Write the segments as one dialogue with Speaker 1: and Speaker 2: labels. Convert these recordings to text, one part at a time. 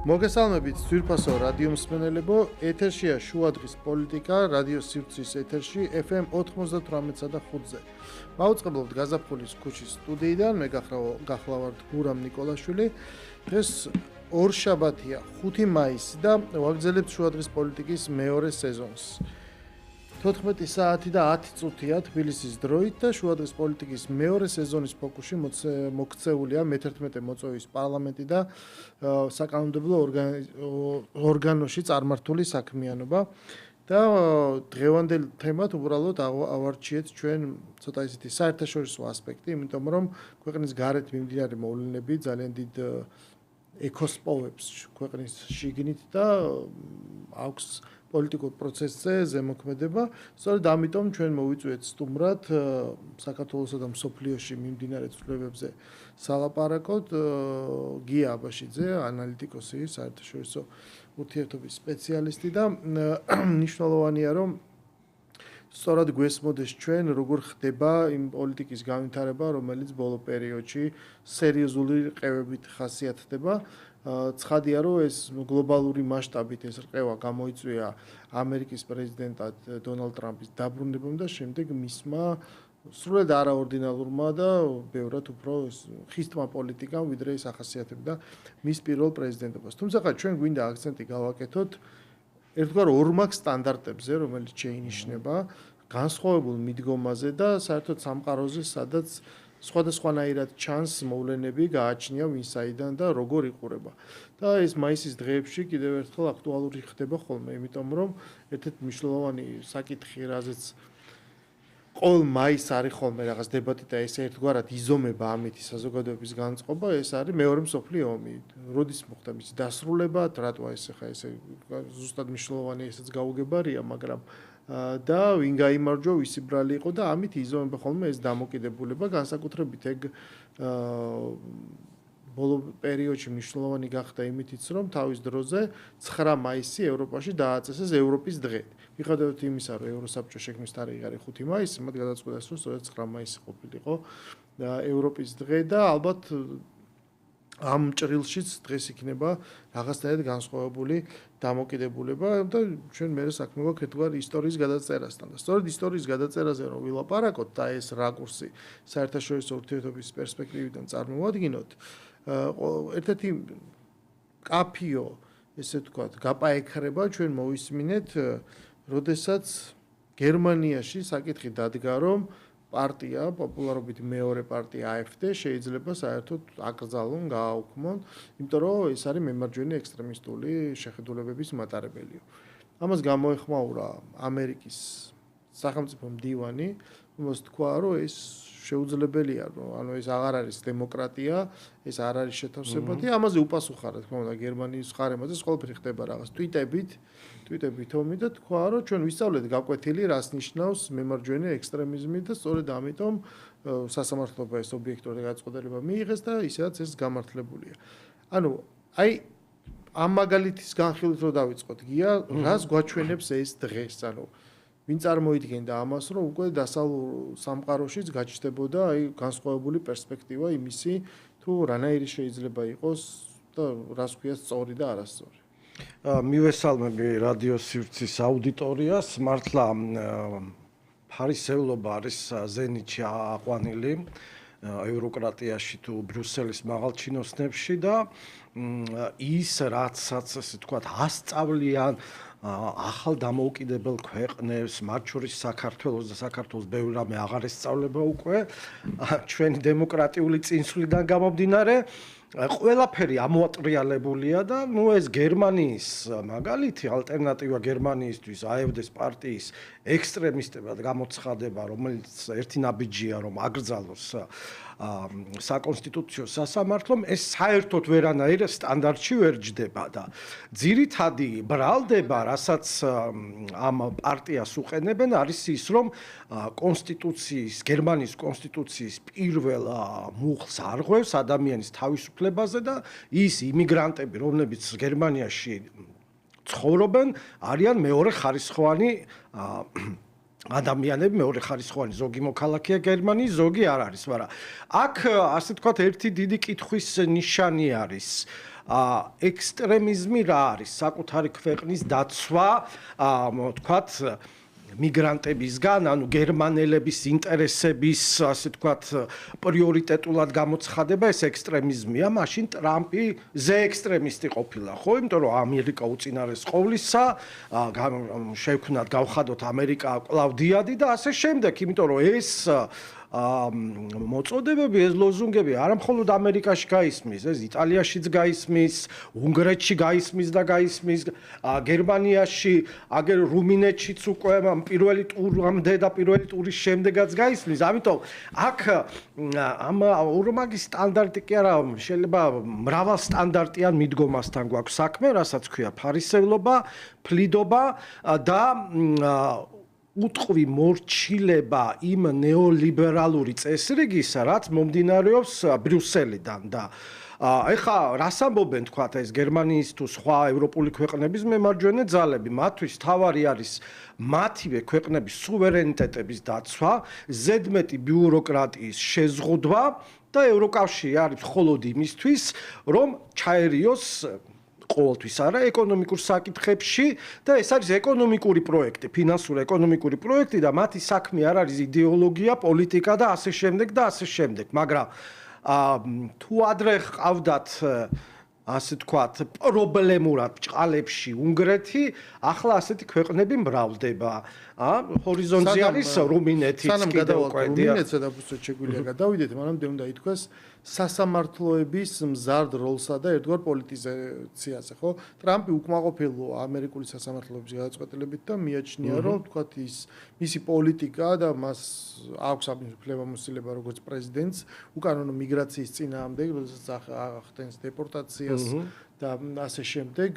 Speaker 1: მოგესალმებით ძვირფასო რადიო მსმენელებო, ეთერშია შუადღის პოლიტიკა, რადიო სივრცის ეთერში FM 98-სა და 5-ზე. მაუწყებლობთ გაზაფხულის ქუჩის სტუდიიდან, მე გახლავართ გურამ ნიკოლაშვილი. დღეს ორშაბათია, 5 მაისი და ვაგრძელებთ შუადღის პოლიტიკის მეორე სეზონს. 14 საათი და 10 წუთია თბილისის დროით და შუადღის პოლიტიკის მეორე სეზონის ფოკუსში მოქცეულია მე-11 მოწვევის პარლამენტი და საკანონმდებლო ორგანოში წარმართული საქმიანობა და დღევანდელ თემად უბრალოდ ავარჩიეთ ჩვენ ცოტა ისეთი საერთაშორისო ასპექტი, იმიტომ რომ ქვეყნის გარეთ მიმდინარე მოვლენები ძალიან დიდ ეკოს პოვებს ქვეყნის შიგნით და აქვს პოლიტიკურ პროცესზე ზემოქმედება. სწორედ ამიტომ ჩვენ მოვიწვიეთ სტუმრად საქართველოსა და მსოფლიოში მიმდინარე ცვლილებებზე სალაპარაკოთ გია აბაშიძე, ანალიტიკოსი, საერთაშორისო ურთიერთობის სპეციალისტი და მნიშვნელოვანია რომ სწორად გვესმოდეს ჩვენ როგორ ხდება იმ პოლიტიკის განვითარება, რომელიც ბოლო პერიოდში სერიოზული რყევებით ხასიათდება. ცხადია, რომ ეს გლობალური მასშტაბით ეს რყევა გამოიწვია ამერიკის პრეზიდენტად დონალდ ტრამპის დაბრუნებამ და შემდეგ მისმა სრულად არაორდინალურმა და ბევრად უფრო ხისტმა პოლიტიკამ, ვიდრე ის ახასიათებდა მის პირველ პრეზიდენტობას. თუმცა ჩვენ გვინდა აქცენტი გავაკეთოთ ერთგვარ ორმაგ სტანდარტებზე, რომელიც შეინიშნება განსხვავებულ მიდგომაზე და საერთოდ სამყაროზე, სადაც სხვადასხვანაირად ჩანს მოვლენები გააჩნია ვინსაიდან და როგორ იყურება. და ეს მაისის დღეებში კიდევ ერთხელ აქტუალური ხდება ხოლმე, იმიტომ რომ ერთ-ერთი მნიშვნელოვანი საკითხი, რაზეც ყოველ მაისს არის ხოლმე რაღაც დებატი და ეს ერთგვარად იზომება ამითი საზოგადოების განწყობა, ეს არის მეორე მსოფლიო ომი. როდის მოხდა მისი დასრულება, რატოა ეს ხა ესე ზუსტად მნიშვნელოვანი ესეც გაუგებარია, მაგრამ და ვინ გაიმარჯვა, ვისი ბრალი იყო და ამით იზომება ხოლმე ეს დამოკიდებულება, განსაკუთრებით ეგ ბოლო პერიოდში მნიშვნელოვანი გახდა იმითიც, რომ თავის დროზე 9 მაისი ევროპაში დააწესეს ევროპის დღე. მიუხედავად იმისა, რომ ევროსაბჭოს შექმნის თარიღი არის 5 მაისი, მათ გადაწყვიტეს, რომ სწორედ 9 მაისი ყოფილიყო ევროპის დღე და ალბათ ამ ჭრილშიც დღეს იქნება რაღაცნაირად განსხვავებული დამოკიდებულება და ჩვენ მე საქმე გვაქვს ერთგვარ ისტორიის გადაწერასთან და სწორედ ისტორიის გადაწერაზე რომ ვილაპარაკოთ და ეს რაკურსი საერთაშორისო ურთიერთობის პერსპექტივიდან წარმოვადგინოთ, ერთ-ერთი კაფიო, ესე ვთქვათ, გაპაექრება ჩვენ მოვისმინეთ, როდესაც გერმანიაში საკითხი დადგა, რომ პარტია, პოპულარობით მეორე პარტია AfD შეიძლება საერთოდ აკრძალონ, გააუქმონ, იმიტომ რომ ეს არის მემარჯვენე ექსტრემისტული შეხედულებების მატარებელია. ამას გამოეხმაურა ამერიკის სახელმწიფო მდივანი, რომელს თქვა, რომ ეს შეუძლებელია, ანუ ეს აღარ არის დემოკრატია, ეს არ არის შეთავსებადი, ამაზე უპასუხა რა თქმა უნდა გერმანიის მხარემაც ეს ყველაფერი ხდება რაღაც ტვიტებით ომი და თქვა, რომ ჩვენ ვისწავლეთ გაკვეთილი, რას ნიშნავს მემარჯვენე ექსტრემიზმი და სწორედ ამიტომ სასამართლოა ეს ობიექტური გადაწყვეტილება მიიღეს და ისედაც ეს გამართლებულია. ანუ აი ამ მაგალითის განხილვით რო დავიწყოთ, გია, რას გვაჩვენებს ეს დღეს, ანუ ვინ წარმოიდგენდა ამას, რომ უკვე დასავლურ სამყაროშიც გაჩნდებოდა აი განსხვავებული პერსპექტივა იმისი, თუ რანაირი შეიძლება იყოს და რას ქვია სწორი და არასწორი.
Speaker 2: მივესალმები რადიო სივრცის აუდიტორიას, მართლა ფარისევლობა არის ზენიტში აყვანილი ევროკრატიაში თუ ბრიუსელის მაღალჩინოსნებში და ის რაცაც ესე ვთქვათ ასწავლიან ახალ დამოუკიდებელ ქვეყნებს, მათ შორის საქართველოს და საქართველოს ბევრი რამე აღარ ესწავლება უკვე ჩვენი დემოკრატიული წინსვლიდან გამომდინარე, ყველაფერი ამოატრიალებულია და ნუ ეს გერმანიის მაგალითი ალტერნატივა გერმანიისთვის AfD-ს პარტიის ექსტრემისტებად გამოცხადება, რომელიც ერთი ნაბიჯია რომ აკრძალოს საკონსტიტუციო სასამართლომ, ეს საერთოდ ვერანაირ სტანდარტში ვერ ჯდება და ძირითადი ბრალდება, რასაც ამ პარტიას უყენებენ, არის ის, რომ გერმანიის კონსტიტუციის პირველ მუხლს არღვევს ადამიანის თავისუფლებაზე და ის იმიგრანტები, რომლებიც გერმანიაში ცხოვრობენ, არიან მეორე ხარისხოვანი ადამიანები მეორე ხარისხოვანი ზოგი მოქალაქეა გერმანიის, ზოგი არ არის, მაგრამ აქ ასე თქვათ ერთი დიდი კითხვის ნიშანი არის. ექსტრემიზმი რა არის? საკუთარი ქვეყნის დაცვა, თქვათ მიგრანტებისგან, ანუ გერმანელების ინტერესების, ასე თქვათ, პრიორიტეტულად გამოცხადება ეს ექსტრემიზმია, მაშინ ტრამპი ზე ექსტრემისტი ყოფილა, ხო? იმიტომ რომ ამერიკა უწინარეს ყოვლისა, შევქნათ, გავხადოთ ამერიკა კლავდიადი და ასე შემდეგ, იმიტომ რომ ეს მოწოდებები, ეს ლოზუნგები არა მხოლოდ ამერიკაში გაისმის, ეს იტალიაშიც გაისმის, უნგრეთში გაისმის და გაისმის, გერმანიაში, აგერ რუმინეთშიც უკვე პირველი ტურამდე და პირველი ტურის შემდეგაც გაისმის. ამიტომ აქ ამ ორმაგი სტანდარტი კი არა, შეიძლება მრავალ სტანდარტიან მიდგომასთან გვაქვს საქმე, რასაც ქვია ფარისევლობა, ფლიდობა და უტყვი მორჩილება იმ ნეოლიბერალური წესრიგისა, რაც მომდინარეობს ბრიუსელიდან და ეხლა რას ამბობენ თქვა ეს გერმანიის თუ სხვა ევროპული ქვეყნების მემარჯვენე ძალები, მათთვის თავარი არის მათივე ქვეყნების სუვერენიტეტების დაცვა, ზედმეტი ბიუროკრატიის შეზღუდვა და ევროკავშირი არის მხოლოდ იმისთვის, რომ ჩაერიოს ყოველთვის არა ეკონომიკურ საკითხებში და ეს არის ეკონომიკური პროექტი, ფინანსური ეკონომიკური პროექტი და მათი საქმე არ არის იდეოლოგია, პოლიტიკა და ასე შემდეგ და ასე შემდეგ. მაგრამ თუ ადრე ყავდათ ასე თქვათ პრობლემურად ბჭყალებში უნგრეთი, ახლა ასეთი ქვეყნები მრავლდება. ჰორიზონტზე არის რუმინეთიც კიდე უკვე
Speaker 1: რუმინეთსა და უბრალოდ შეგვიძლია გადავიდეთ, მაგრამ უნდა ითქვას სასამართლოების მზარდ როლსა და ერთგვარ პოლიტიზაციაზე, ხო? ტრამპი უკმაყოფილოა ამერიკული სასამართლოების გადაწყვეტილებით და მიაჩნია, რომ თქვათ მისი პოლიტიკა და მას აქვს უფლებამოსილება როგორც პრეზიდენტს უკანონო მიგრაციის წინააღმდეგ, როდესაც ახდენს დეპორტაციას და ასე შემდეგ,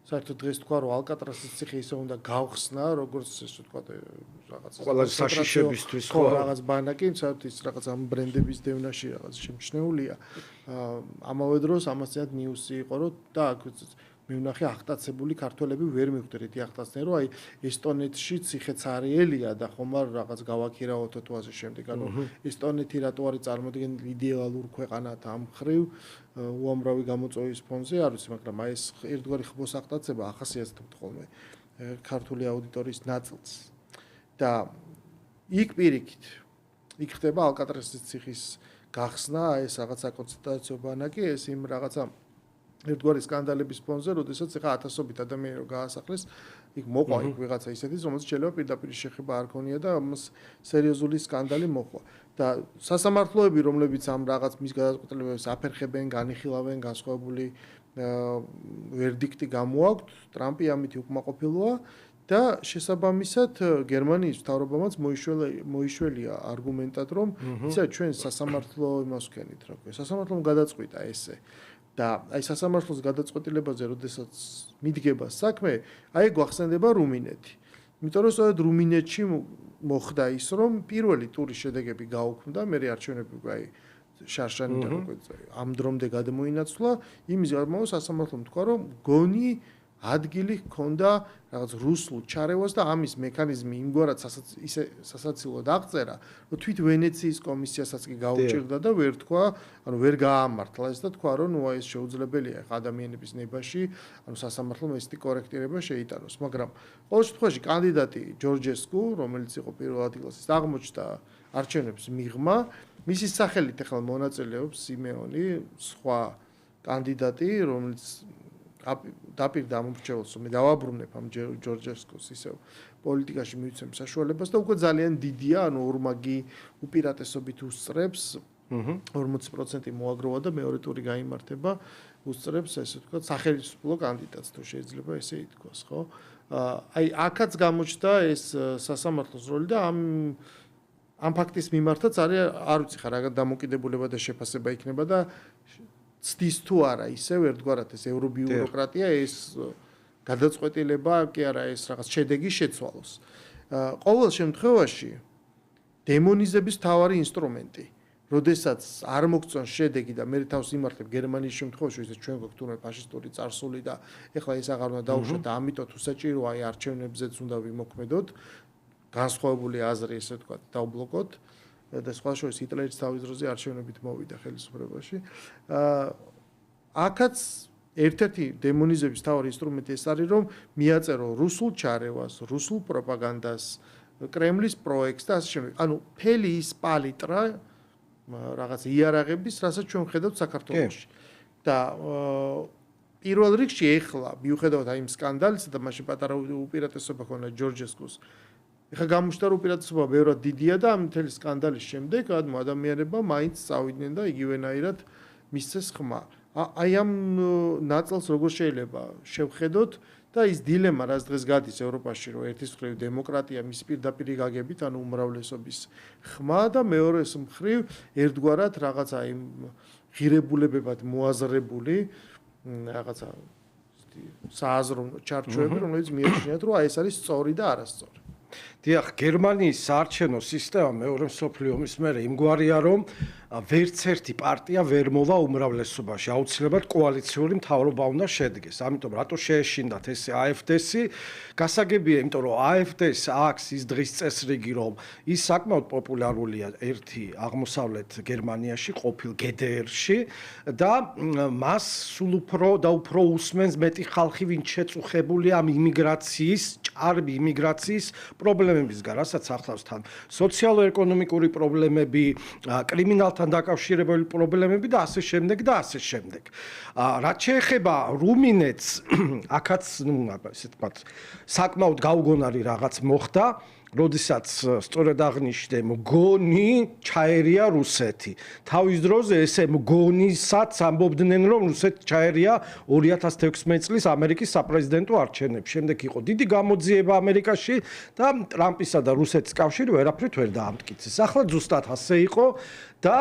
Speaker 1: საერთოდ დღეს თქვა, რომ ალკატრასის ციხე ისე უნდა გავხსნა, როგორც ესე ვთქვათ, რაღაც
Speaker 2: ყველაზე საშიშებისთვის ხო
Speaker 1: რაღაც ბანაკი, საერთოდ ის რაღაც ამ ბრენდების დევნაში რაღაც შემჩნეულია. ამავე დროს ამასთან ნიუსი იყო, რომ და მივნახე ახტაცებული ქართველები ვერ მივხვდეთ ახტაცდნენ, რომ აი ესტონეთში ციხე цаრიელია და ხომ არ რაღაც გავაქირავოთ თუ ასე შემდეგ. ანუ ესტონეთი რატო არის წარმოადგენილი იდეალურ ქვეყანად ამ ხრივ უამრავი გამოწვევის ფონზე, არ ვიცი, მაგრამ აი ეს ერთგვარი ხბოს ახტაცება ახასიათებთ ხოლმე ქართული აუდიტორიის ნაწილს. და იქ პირიქით იქ ხდება ალკატრასის ციხის გახსნა, ეს რაღაც საკონცენტრაციო ბანაკი, ეს იმ რაღაცა ერთგვარი სკანდალების ფონზე, როდესაც ეხა ათასობით ადამიანი რო გაასახლეს, იქ მოყვა იქ ვიღაცა ისეთის, რომელსაც შეიძლება პირდაპირ შეხება არ ქონია და მას სერიოზული სკანდალი მოყვა. და სასამართლოები, რომლებიც ამ რაღაც მის გადაწყვეტილებებს აფერხებენ, განიხილავენ, განსხვავებული ვერდიქტი გამოაქვთ, ტრამპი ამით უკმაყოფილოა და შესაბამისად გერმანიის მთავრობამაც მოიშველია არგუმენტად, რომ ისა ჩვენ სასამართლო იმას ვქენით, რა ქვია, სასამართლომ გადაწყვიტა ესე. და აი სასამართლოს გადაწყვეტილებაზე, როდესაც მიდგება საქმე, აი გვახსენდება რუმინეთი. იმიტომ რომ სწორედ რუმინეთში მოხდა ის, რომ პირველი ტურის შედეგები გაუქმდა, მერე არჩევნები აი შარშანიდან უკვე ამ დრომდე გადმოინაცვლა, იმის გამო სასამართლომ თქვა, რომ გონი ადგილი ჰქონდა რაღაც რუსულ ჩარევას და ამის მექანიზმი იმგვარად ისე სასაცილოდ აღწერა, რომ თვით ვენეციის კომისიასაც კი გაუჭირდა და ვერ თქვა, ანუ ვერ გაამართლა ეს და თქვა, რომ ნუ ეს შეუძლებელია ხა ადამიანების ნებაში, ანუ სასამართლომ ესეთი კორექტირება შეიტანოს, მაგრამ ყოველ შემთხვევაში კანდიდატი ჯორჯესკუ, რომელიც იყო პირველ ადგილას, აღმოჩნდა არჩევნებს მიღმა, მისი სახელით ახლა მონაწილეობს სიმეონი, სხვა კანდიდატი, რომელიც დაპირდა ამორჩეულს, მე დავაბრუნებ ამ ჯორჯესკოს ისევ პოლიტიკაში მივიცემ საშუალებას და უკვე ძალიან დიდია, ანუ ორმაგი უპირატესობით უსწრებს 40% მოაგროვა და მეორე ტური გაიმართება, უსწრებს ესე ვთქვათ სახელმწიფო კანდიდატს, თუ შეიძლება ესე ითქვას, ხო? აი აქაც გამოჩნდა ეს სასამართლოს როლი და ამ ფაქტის მიმართაც არის არ ვიცი ხა რა დამოკიდებულება და შეფასება იქნება და ცდის თუ არა ისევ ერთგვარად ეს ევრობიუროკრატია ეს გადაწყვეტილება კი არა ეს რაღაც შედეგი შეცვალოს. ყოველ შემთხვევაში დემონიზების მთავარი ინსტრუმენტი, როდესაც არ მოგწონს შედეგი და მე თავს იმართებ გერმანიის შემთხვევაში, ისე ჩვენ გვაქვს თურმე ფაშისტური წარსული და ეხლა ეს აღარ უნდა დაუშვათ და ამიტომ თუ საჭიროა აი არჩევნებზეც უნდა ვიმოქმედოთ, განსხვავებული აზრი ესე ვთქვათ, დავბლოკოთ. და სხვა შორის ჰიტლერის თავის დროზე არჩევნებით მოვიდა ხელისუფლებაში. აქაც ერთ-ერთი დემონიზების თავი ინსტრუმენტი ეს არის, რომ მიაწერო რუსულ ჩარევას, რუსულ პროპაგანდას, კრემლის პროექტს და ასე შემდეგ. ანუ ფელი ის პალიტრა რაღაც იარაღების, რასაც ჩვენ ხედავთ საქართველოში. და პირველ რიგში ეხლა მიუხედავად აი იმ სკანდალისა და მაშინ პატარა უპირატესობა ქონდა ჯორჯესკუს. ეხლა გამუშტარ უპირატესობა ბევრად დიდია და ამ მთელი სკანდალის შემდეგ ადამიანებმა მაინც წავიდნენ და იგივენაირად მისცეს ხმა. აი ამ ნაწილს როგორ შეიძლება შევხედოთ და ის დილემა, რაც დღეს გადის ევროპაში, რომ ერთის მხრივ დემოკრატია მის პირდაპირი გაგებით, ანუ უმრავლესობის ხმა და მეორეს მხრივ ერთგვარად რაღაცა იმ ღირებულებებად მოაზრებული რაღაცა სააზროვნო ჩარჩოები, რომელიც მიაჩნიათ, რომ აი ეს არის სწორი და არასწორი.
Speaker 2: დიახ, გერმანიის საარჩევნო სისტემა მეორე მსოფლიო ომის მერე იმგვარია, რომ ვერც ერთი პარტია ვერ მოვა უმრავლესობაში, აუცილებლად კოალიციური მთავრობა უნდა შედგეს. ამიტომ რატო შეეშინდათ ეს AfD-ს? გასაგებია, იმიტომ რომ AfD-ს აქვს ის დღის წესრიგი, რომ ის საკმაოდ პოპულარულია ერთი აღმოსავლეთ გერმანიაში, ყოფილ GDR-ში და მას სულ უფრო უსმენს მეტი ხალხი, ვინც შეწუხებულია ამ იმიგრაციის, ჭარბი იმიგრაციის პრობლემებისგან, რასაც ახლავს თან სოციალურ-ეკონომიკური პრობლემები, კრიმინალთან დაკავშირებული პრობლემები და ასე შემდეგ და ასე შემდეგ. რაც შეეხება რუმინეთს, აქაც, ესე ვთქვათ, საკმაოდ გაუგონარი რაღაც მოხდა, როდესაც სწორედ აღნიშნე მგონი ჩაერია რუსეთი. თავის დროზე ესე მგონისაც ამბობდნენ, რომ რუსეთი ჩაერია 2016 წლის ამერიკის საპრეზიდენტო არჩევნებში. შემდეგ იყო დიდი გამოძიება ამერიკაში და ტრამპისა და რუსეთის კავშირი ვერაფრით ვერ დაამტკიცეს. ახლა ზუსტად ასე იყო და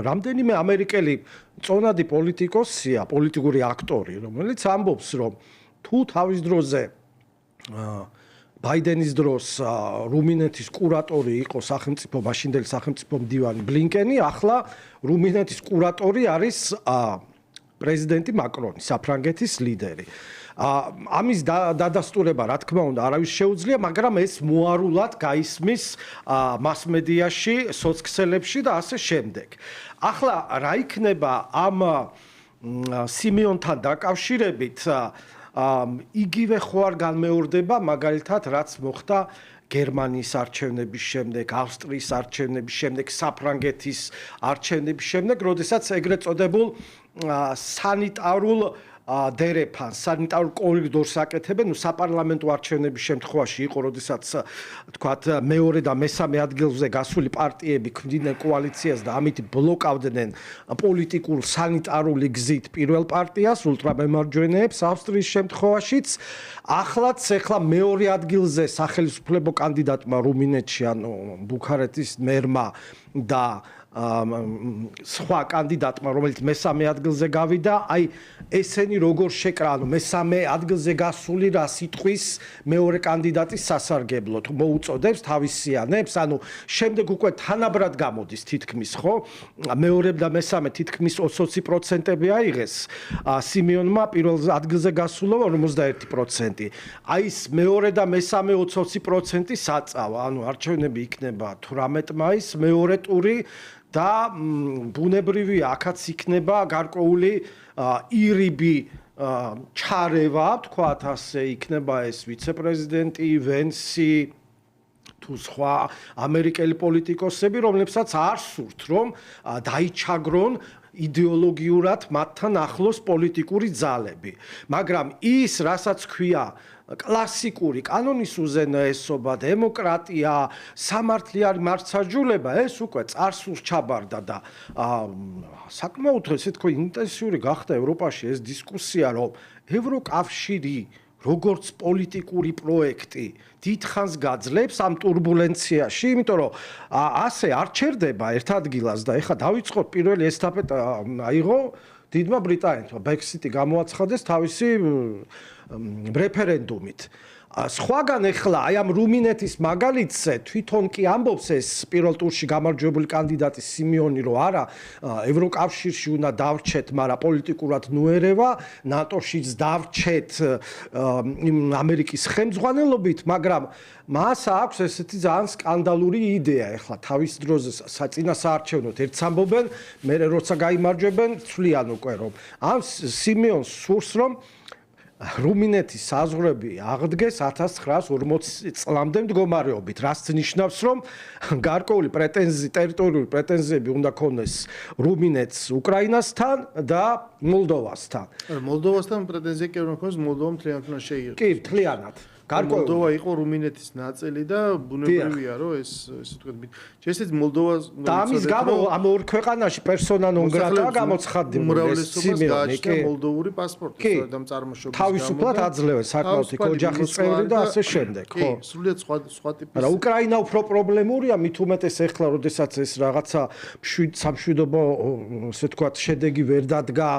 Speaker 2: რამდენიმე ამერიკელი წონადი პოლიტიკოსია, პოლიტიკური აქტორი, რომელიც ამბობს, რომ თუ თავის დროზე ბაიდენის დროს რუმინეთის კურატორი იყო მაშინდელი სახელმწიფო მდივანი ბლინკენი, ახლა რუმინეთის კურატორი არის პრეზიდენტი მაკრონი, საფრანგეთის ლიდერი. ამის დადასტურება, რა თქმა უნდა, არავის შეუძლია, მაგრამ ეს მოარულად გაისმის მასმედიაში, სოცქსელებში და ასე შემდეგ. ახლა რა იქნება ამ სიმეონთან დაკავშირებით? იგივე ხო არ განმეორდება მაგალითად რაც მოხდა გერმანიის არჩევნების შემდეგ, ავსტრიის არჩევნების შემდეგ, საფრანგეთის არჩევნების შემდეგ, როდესაც ეგრეთ წოდებულ სანიტარულ დერეფანს, სანიტარულ კორიდორს აკეთებენ, საპარლამენტო არჩევნების შემთხვევაში იყო, როდესაც თქვათ მეორე და მესამე ადგილზე გასული პარტიები ქმნიდნენ კოალიციას და ამით ბლოკავდნენ პოლიტიკურ სანიტარული გზით პირველ პარტიას, ულტრამემარჯვენეებს ავსტრიის შემთხვევაშიც. ახლაც მეორე ადგილზე სახელმწიფო კანდიდატმა რუმინეთში, ანუ ბუქარესტის მერმა და სხვა კანდიდატმა, რომელიც მესამე ადგილზე გავიდა, აი ესენი როგორ შეკრა, ანუ მესამე ადგილზე გასული რა სიტყვის მეორე კანდიდატის სასარგებლოდ მოუწოდებს თავისიანებს, ანუ შემდეგ უკვე თანაბრად გამოდის თითქმის, ხო? მეორე და მესამე თითქმის 20% აიღეს სიმეონმა, პირველ ადგილზე გასულო 51%. აი ეს მეორე და მესამე 20% საწავა, ანუ არჩევნები იქნება 18 მაისს, მეორე ტური და ბუნებრივია, აქაც იქნება გარკვეული ირიბი ჩარევა, თქვათ ასე, იქნება ეს ვიცე-პრეზიდენტი ვენსი თუ სხვა ამერიკელი პოლიტიკოსები, რომლებსაც არ სურთ, რომ დაიჩაგრონ იდეოლოგიურად მათთან ახლოს პოლიტიკური ძალები. მაგრამ ის, რასაც ქვია კლასიკური კანონის უზენაესობა, დემოკრატია, სამართლიანი მართლმსაჯულება, ეს უკვე წარსულს ჩაბარდა და საკმაოდ ესე თქვა ინტენსიური გახდა ევროპაში ეს დისკუსია, რომ ევროკავშირი როგორც პოლიტიკური პროექტი დიდხანს გაძლებს ამ турბულენციაში, იმიტომ რომ ასე არ ჩერდება ერთ ადგილას და ეხლა დავიწყოთ პირველი ესტაფეტა აიღო დიდმა ბრიტანეთმა, Brexit-ი გამოაცხადეს თავისი რეფერენდუმით. სხვაგან ეხლა აი ამ რუმინეთის მაგალითზე თვითონ კი ამბობს ეს პირველ ტურში გამარჯვებული კანდიდატი სიმიონი რომ არა ევროკავშირში უნდა დავრჩეთ, მაგრამ პოლიტიკურად ნუერევა, ნატოშიც დავრჩეთ ამერიკის ხელმძღვანელობით, მაგრამ მას აქვს ესეთი ძალიან სკანდალური იდეა ეხლა თავის დროზე საწინასაარჩევნოდ ერთს ამბობენ, მერე როცა გაიმარჯვებენ, ცვლიან უკვე რომ ამ სიმიონს სურს რომ რუმინეთის საზღვრები აღდგეს 1940 წლამდე მდგომარეობით, რაც ნიშნავს, რომ გარკვეული ტერიტორიული პრეტენზიები უნდა ქონდეს რუმინეთს უკრაინასთან და მოლდოვასთან.
Speaker 1: მოლდოვასთან პრეტენზია კი უნდა ქონდეს, მოლდოვა მთლიანად შეიღოს.
Speaker 2: კი, მთლიანად.
Speaker 1: მოლდოვა იყო რუმინეთის ნაწილი და ბუნებრივია რომ ეს ესე ვთქვათ შესაძლოა მოლდოვას
Speaker 2: და ამის გამო ამ ორ ქვეყანაში პერსონა ნონ გრატაა გამოცხადებული
Speaker 1: უმრავლესობას გააჩნია მოლდოვური პასპორტი სწორედ ამ წარმოშობის გამო
Speaker 2: თავისუფლად აძლევენ საკმაოდ ოჯახის წევრი და ასე შემდეგ
Speaker 1: ხო სრულიად სხვა ტიპის
Speaker 2: არა უკრაინა უფრო პრობლემურია მით უმეტეს ეხლა როდესაც ეს რაღაცა სამშვიდობო ესე ვთქვათ შედეგი ვერ დადგა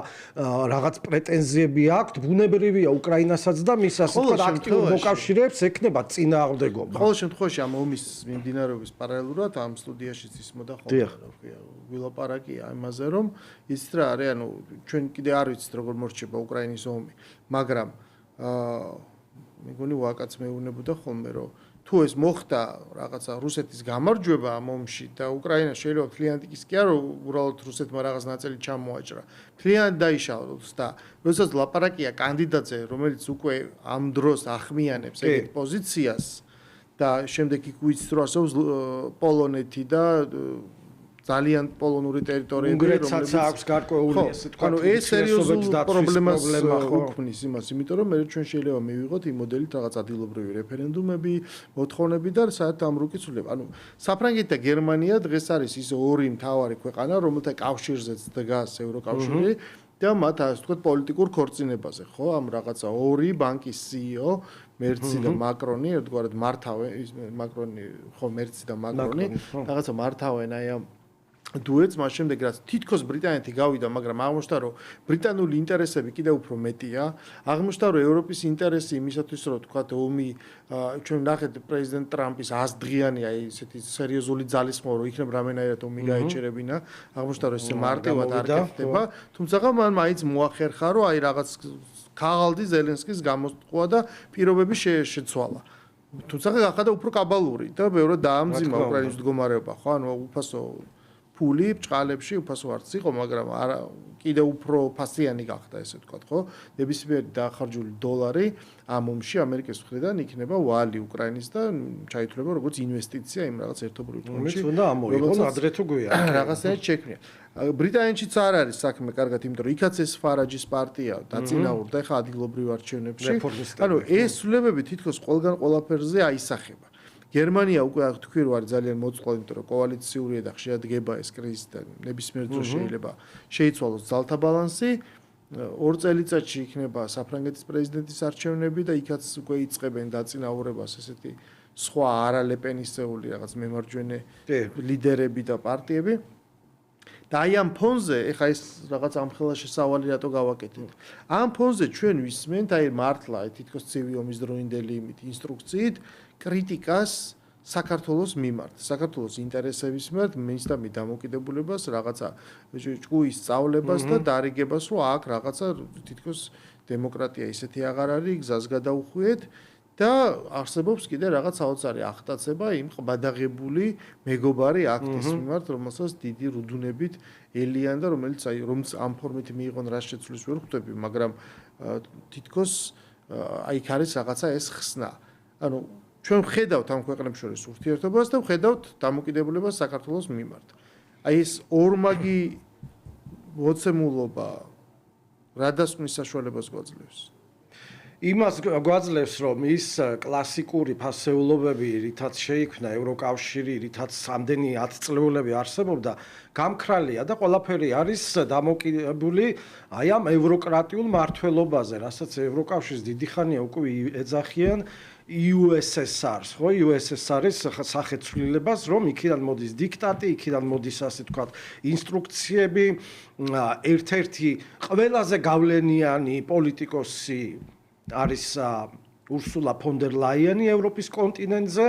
Speaker 2: რაღაც პრეტენზიები აქვს ბუნებრივია უკრაინასაც და მის ასე ვთქვათ აქტიურ მოკავშირეებს ექნება წინააღმდეგობა.
Speaker 1: ყოველ შემთხვევაში ამ ომის მიმდინარეობის პარალელურად ამ სტუდიაშიც ისმოდა ხოლმე ვილაპარაკია იმაზე რომ იცით რა არის ანუ ჩვენ კიდე არ ვიცით როგორ მორჩება უკრაინის ომი, მაგრამ მეგონი ვაკაც მეუბნებოდა ხოლმე რომ თუ ეს მოხდა რაღაცა რუსეთის გამარჯვება ამ ომში და უკრაინა შეიძლება მთლიანად ის კი არა უბრალოდ რუსეთმა რაღაც ნაწილი ჩამოაჭრა. მთლიანად დაიშალოს და როდესაც ლაპარაკია კანდიდატზე, რომელიც უკვე ამ დროს ახმიანებს ეგეთ პოზიციას და შემდეგ იქ ვიცით რომ არსებობს პოლონეთი და ძალიან პოლონური ტერიტორიები
Speaker 2: რომლებიც აქვს გარკვეული ესე თქვა
Speaker 1: ანუ ეს სერიოზულ პრობლემას უქმნის იმას, იმიტომ რომ მე ჩვენ შეიძლება მივიღოთ იმ მოდელით რაღაც ადგილობრივი რეფერენდუმები, მოთხოვნები და საერთოდ ამ რუკიცულება. ანუ საფრანგეთი და გერმანია დღეს არის ის ორი მთავარი ქვეყანა, რომელთა კავშირზეც დგას ევროკავშირი და მათ ასე ვთქვათ პოლიტიკურ ქორწინებაზე, ხო? ამ რაღაცა ორი ბანკის CEO მერცი და მაკრონი ერთგვარად მართავენ, მაკრონი, ხო, მერცი და მაკრონი, რაღაცა მართავენ აი ამ დუეტს მას შემდეგ რაც თითქოს ბრიტანეთი გავიდა, მაგრამ აღმოჩნდა რომ ბრიტანული ინტერესები კიდევ უფრო მეტია. აღმოჩნდა რომ ევროპის ინტერესი იმისათვის რომ თქვათ ომი ჩვენ ნახეთ პრეზიდენტ ტრამპის 100 დღიანი აი ესეთი სერიოზული ძალისხმევა რომ იქნებ რამენაირად ომი გაეჭერებინა. აღმოჩნდა რომ ესე მარტივად არ გახდება, თუმცა მან მაინც მოახერხა რომ აი რაღაც ქაღალდი ზელენსკის გამოსტყვა და პირობები შეცვალა. თუმცა გახადა უფრო კაბალური და ბევრად დაამძიმა უკრაინის მდგომარეობა, ხო? ანუ უფასო ფული ბჭყალებში უფასო არც იყო, მაგრამ არა კიდე უფრო ფასიანი გახდა ესე ვთქვათ, ხო? ნებისმიერი დაახარჯული დოლარი ამ ომში ამერიკის მხრიდან იქნება ვალი უკრაინის და ჩაითვლება როგორც ინვესტიცია იმ რაღაც ერთობლივ ფონდში.
Speaker 2: უნდა ამოიღონ ადრე თუ გვიან.
Speaker 1: რაღაცნაირად შექმნია. ბრიტანეთშიც არ არის საქმე კარგად, იმიტომ რომ იქაც ეს ფარაჯის პარტია დაწინაურდა ხა ადგილობრივ არჩევნებში. ანუ ეს ცვლილებები თითქოს ყველგან ყველაფერზე აისახება. გერმანია უკვე თქვი რომ არის ძალიან მოწყვლადი, იმიტომ რომ კოალიციურია და ხშირად დგება ეს კრიზისი და ნებისმიერ დროს შეიძლება შეიცვალოს ძალთა ბალანსი. 2 წელიწადში იქნება საფრანგეთის პრეზიდენტის არჩევნები და იქაც უკვე იწყებენ დაწინაურებას ესეთი სხვა არალეპენისეული რაღაც მემარჯვენე ლიდერები და პარტიები. და აი ამ ფონზე, ეხა ეს რაღაც ამხელა შესავალი რატო გავაკეთეთ. ამ ფონზე ჩვენ ვისმენთ აი მართლა აი თითქოს ცივი ომის დროინდელი იმით ინსტრუქციით კრიტიკას საქართველოს მიმართ, საქართველოს ინტერესების მიმართ, მისდამი დამოკიდებულებას, რაღაცა ჭკუის სწავლებას და დარიგებას, რომ აქ რაღაცა თითქოს დემოკრატია ისეთი აღარ არის, გზას გადაუხვიეთ და არსებობს კიდე რაღაც საოცარი აღტაცება იმ ყბადაღებული მეგობარი აქტის მიმართ, რომელსაც დიდი რუდუნებით ელიან და რომელიც აი რომელიც ამ ფორმით მიიღონ რა შეცვლის ვერ ხვდები, მაგრამ თითქოს აი იქ არის რაღაცა ეს ხსნა. ანუ ჩვენ ვხედავთ ამ ქვეყნებს შორის ურთიერთობას და ვხედავთ დამოკიდებულებას საქართველოს მიმართ. აი ეს ორმაგი მოცემულობა რა დასკვნის საშუალებას გვაძლევს?
Speaker 2: იმას გვაძლევს, რომ ის კლასიკური ფასეულობები, რითაც შეიქმნა ევროკავშირი, რითაც ამდენი 10 წლეულები არსებობდა, გამქრალია და ყველაფერი არის დამოკიდებული აი ამ ევროკრატიულ მართლობაზე, რასაც ევროკავშირის დიდი ხანია უკვე ეძახიან USSR-ს, ხო, USSR-ის სახეცვლილებას, რომ იქიდან მოდის დიქტატი, იქიდან მოდის ასე ვთქვათ, ინსტრუქციები, ერთ-ერთი ყველაზე გავლენიანი პოლიტიკოსი არის ურსულა ფონ დერ ლაიენი ევროპის კონტინენტზე,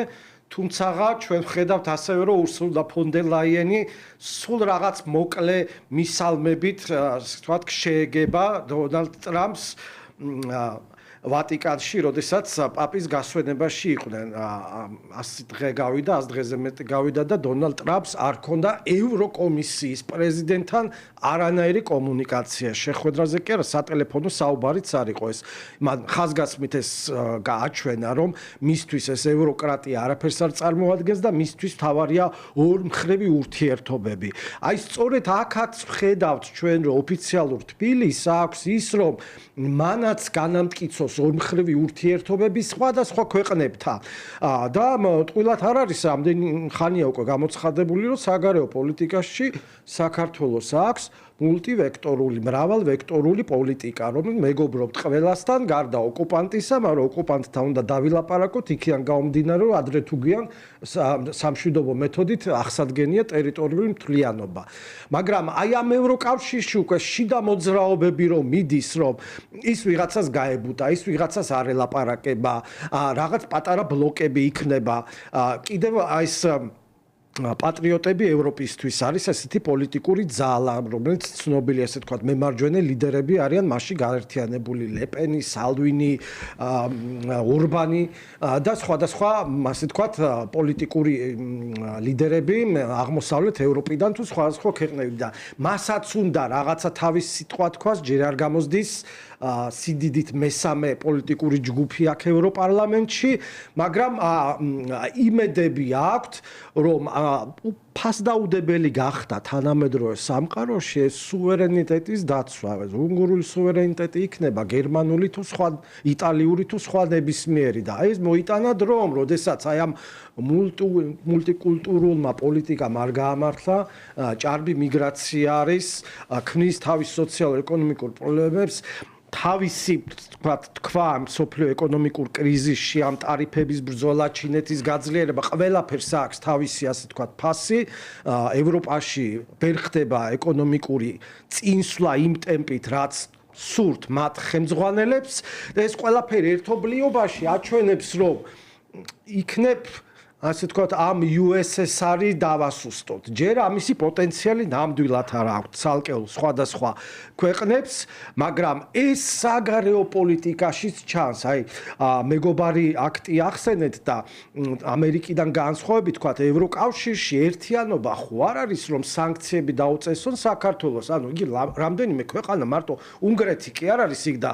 Speaker 2: თუმცა ჩვენ ვხედავთ ასევე რომ ურსულა ფონ დერ ლაიენი სულ რაღაც მოკლე მისალმებით, ასე ვთქვათ, შეეგება დონალდ ტრამპს ვატიკანში, როდესაც პაპის გასვენებაში იყვნენ. 100 დღე გავიდა, 100 დღეზე მეტი გავიდა და დონალდ ტრამპს არ ჰქონდა ევროკომისიის პრეზიდენტთან არანაირი კომუნიკაცია. შეხვედრაზე კი არა, სატელეფონო საუბარიც არ იყო ეს. მან ხაზგასმით ეს გააჩვენა, რომ მისთვის ეს ევროკრატია არაფერს არ წარმოადგენს და მისთვის მთავარია ორმხრივი ურთიერთობები. აი სწორედ აქაც ვხედავთ ჩვენ, რომ ოფიციალურ თბილისს აქვს ის, რომ მანაც განამტკიცოს ორმხრივი ურთიერთობები სხვადასხვა ქვეყნებთან. და ტყუილად არ არის რამდენი ხანია უკვე გამოცხადებული, რომ საგარეო პოლიტიკაში საქართველოს აქვს მულტივექტორული, მრავალვექტორული პოლიტიკა, რომელიც მეგობრობთ ყველასთან, გარდა ოკუპანტისა, მაგრამ ოკუპანტთან უნდა დავილაპარაკოთ, იქიდან გამომდინარე, რომ ადრე თუ გვიან სამშვიდობო მეთოდით აღსადგენია ტერიტორიული მთლიანობა. მაგრამ აი ამ ევროკავშირში უკვე შიდა მოძრაობები რომ მიდის, რომ ის ვიღაცას გაებუტა, ის ვიღაცას არ ელაპარაკება, რაღაც პატარა ბლოკები იქნება, კიდევ აი ეს პატრიოტები ევროპისთვის არის ესეთი პოლიტიკური ძალა, რომელიც ცნობილი ასე თქვათ მემარჯვენე ლიდერები არიან მასში გაერთიანებული, ლეპენი, სალვინი, ორბანი და სხვადასხვა ასე თქვათ პოლიტიკური ლიდერები აღმოსავლეთ ევროპიდან თუ სხვადასხვა ქვეყნებიდან. მასაც უნდა რაღაცა თავის სიტყვა თქვას, ჯერ არ გამოსდის სიდიდით მესამე პოლიტიკური ჯგუფი აქ ევროპარლამენტში, მაგრამ იმედები აქვთ, რომ ფასდაუდებელი გახდა თანამედროვე სამყაროში ეს სუვერენიტეტის დაცვა, უნგრული სუვერენიტეტი იქნება გერმანული თუ სხვა იტალიური თუ სხვა ნებისმიერი და ეს მოიტანა დრომ, როდესაც აი ამ მულტიკულტურულმა პოლიტიკამ არ გაამართლა, ჭარბი მიგრაცია არის, ქმნის თავის სოციალურ-ეკონომიკურ პრობლემებს, თავისი თქვა სოფლიო ეკონომიკურ კრიზისში ამ ტარიფების ბრძოლა, ჩინეთის გაძლიერება, ყველაფერს აქვს თავისი ასე თქვა ფასი. ევროპაში ვერ ხდება ეკონომიკური წინსვლა იმ ტემპით, რაც სურთ მათ ხელმძღვანელებს და ეს ყველაფერი ერთობლიობაში აჩვენებს, რომ იქნებ ასე თქვათ ამ USSR-ი დავასუსტოთ. ჯერ ამისი პოტენციალი ნამდვილად არ აქვს ცალკეულ სხვადასხვა ქვეყნებს, მაგრამ ეს საგარეო პოლიტიკაშიც ჩანს. აი მეგობარი აქტი ახსენეთ და ამერიკიდან განსხვავებით თქვათ ევროკავშირში ერთიანობა ხო არ არის რომ სანქციები დაუწესონ საქართველოს. ანუ იგი რამდენიმე ქვეყანა, მარტო უნგრეთი კი არ არის იქ და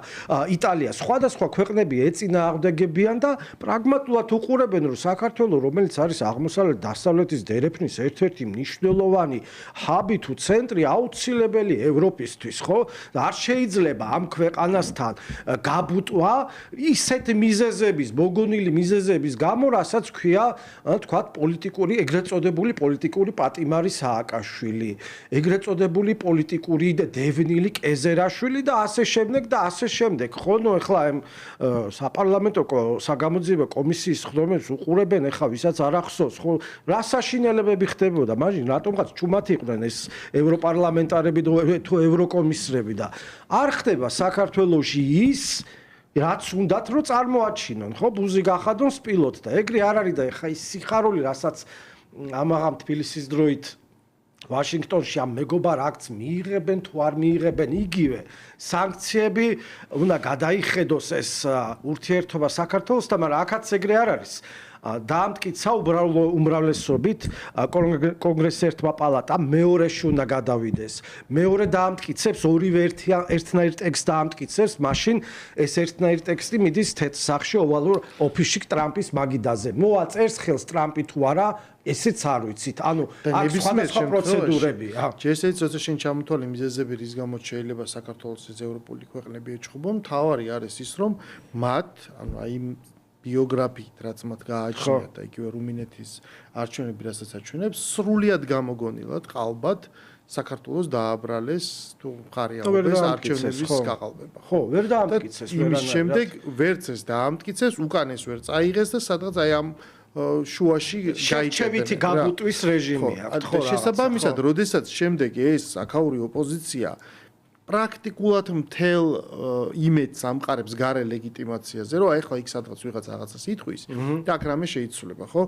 Speaker 2: იტალია, სხვადასხვა ქვეყნები ეწინააღმდეგებიან და პრაგმატულად უყურებენ რომ საქართველოს რომელიც არის აღმოსავლეთ დასავლეთის დერეფნის ერთ-ერთი მნიშვნელოვანი ჰაბი თუ ცენტრი აუცილებელი ევროპისთვის, ხო? არ შეიძლება ამ ქვეყანასთან გაბუტვა ისეთ მიზეზების, მოგონილი მიზეზების გამო, რასაც ქვია, თქვათ, პოლიტიკური, ეგრეთ წოდებული პოლიტიკური პატიმარი სააკაშვილი, ეგრეთ წოდებული პოლიტიკური დევნილი კეზერაშვილი და ასე შემდეგ და ასე შემდეგ. ხო, ნუ ეხლა ამ საპარლამენტო საგამოძიებო კომისიის ხდომებს უყურებენ ეხლა ვისაც არ ახსოვს, ხო, რა საშინელებები ხდებოდა, მაშინ რატომღაც ჩუმად იყვნენ ეს ევროპარლამენტარები თუ ევროკომისრები და არ ხდება საქართველოში ის რაც უნდათ რომ წარმოაჩინონ, ხო, ბუზი გახადონ სპილოთ და ეგრე არ არის და ეხა ის სიხარული, რასაც ამაღამ თბილისის დროით ვაშინგტონში ამ მეგობარ აქტს მიიღებენ თუ არ მიიღებენ იგივე სანქციები უნდა გადაიხედოს ეს ურთიერთობა საქართველოსთან, მაგრამ აქაც ეგრე არ არის. დაამტკიცა უმრავლესობით კონგრესის ერთმა პალატამ მეორეში უნდა გადავიდეს. მეორე დაამტკიცებს ორივე ერთნაირ ტექსტს დაამტკიცებს, მაშინ ეს ერთნაირ ტექსტი მიდის თეთრ სახში ოვალურ ოფისში ტრამპის მაგიდაზე. მოაწერს ხელს ტრამპი თუ არა, ესეც არ ვიცით. ანუ აქ სხვადასხვა პროცედურებია.
Speaker 1: შესაძლოა როცა შენ ჩამოთვალე მიზეზები, რის გამოც შეიძლება საქართველოს ევროპული ქვეყნები ეჩხუბონ, მთავარი არის ის, რომ მათ, ანუ აი ბიოგრაფიით, რაც მათ გააჩნიათ და იგივე რუმინეთის არჩევნები, რასაც აჩვენებს, სრულიად გამოგონილად ყალბად საქართველოს დააბრალეს თუ მხარეაობის არჩევნების გაყალბება.
Speaker 2: ხო, ვერ დაამტკიცეს ვერანაირად. იმის შემდეგ
Speaker 1: ვერც ეს დაამტკიცეს, უკანეს ვერ წაიღეს და სადღაც აი ამ შუაში
Speaker 2: გაიჭებითი გაბუტვის რეჟიმი აქვს.
Speaker 1: ხო, შესაბამისად, როდესაც შემდეგ ეს აქაური ოპოზიცია პრაქტიკულად მთელ იმედს ამყარებს გარე ლეგიტიმაციაზე, რომ აი ხა იქ სადღაც ვიღაც რაღაცას ითქვის და აქ რამე შეიცვლება, ხო?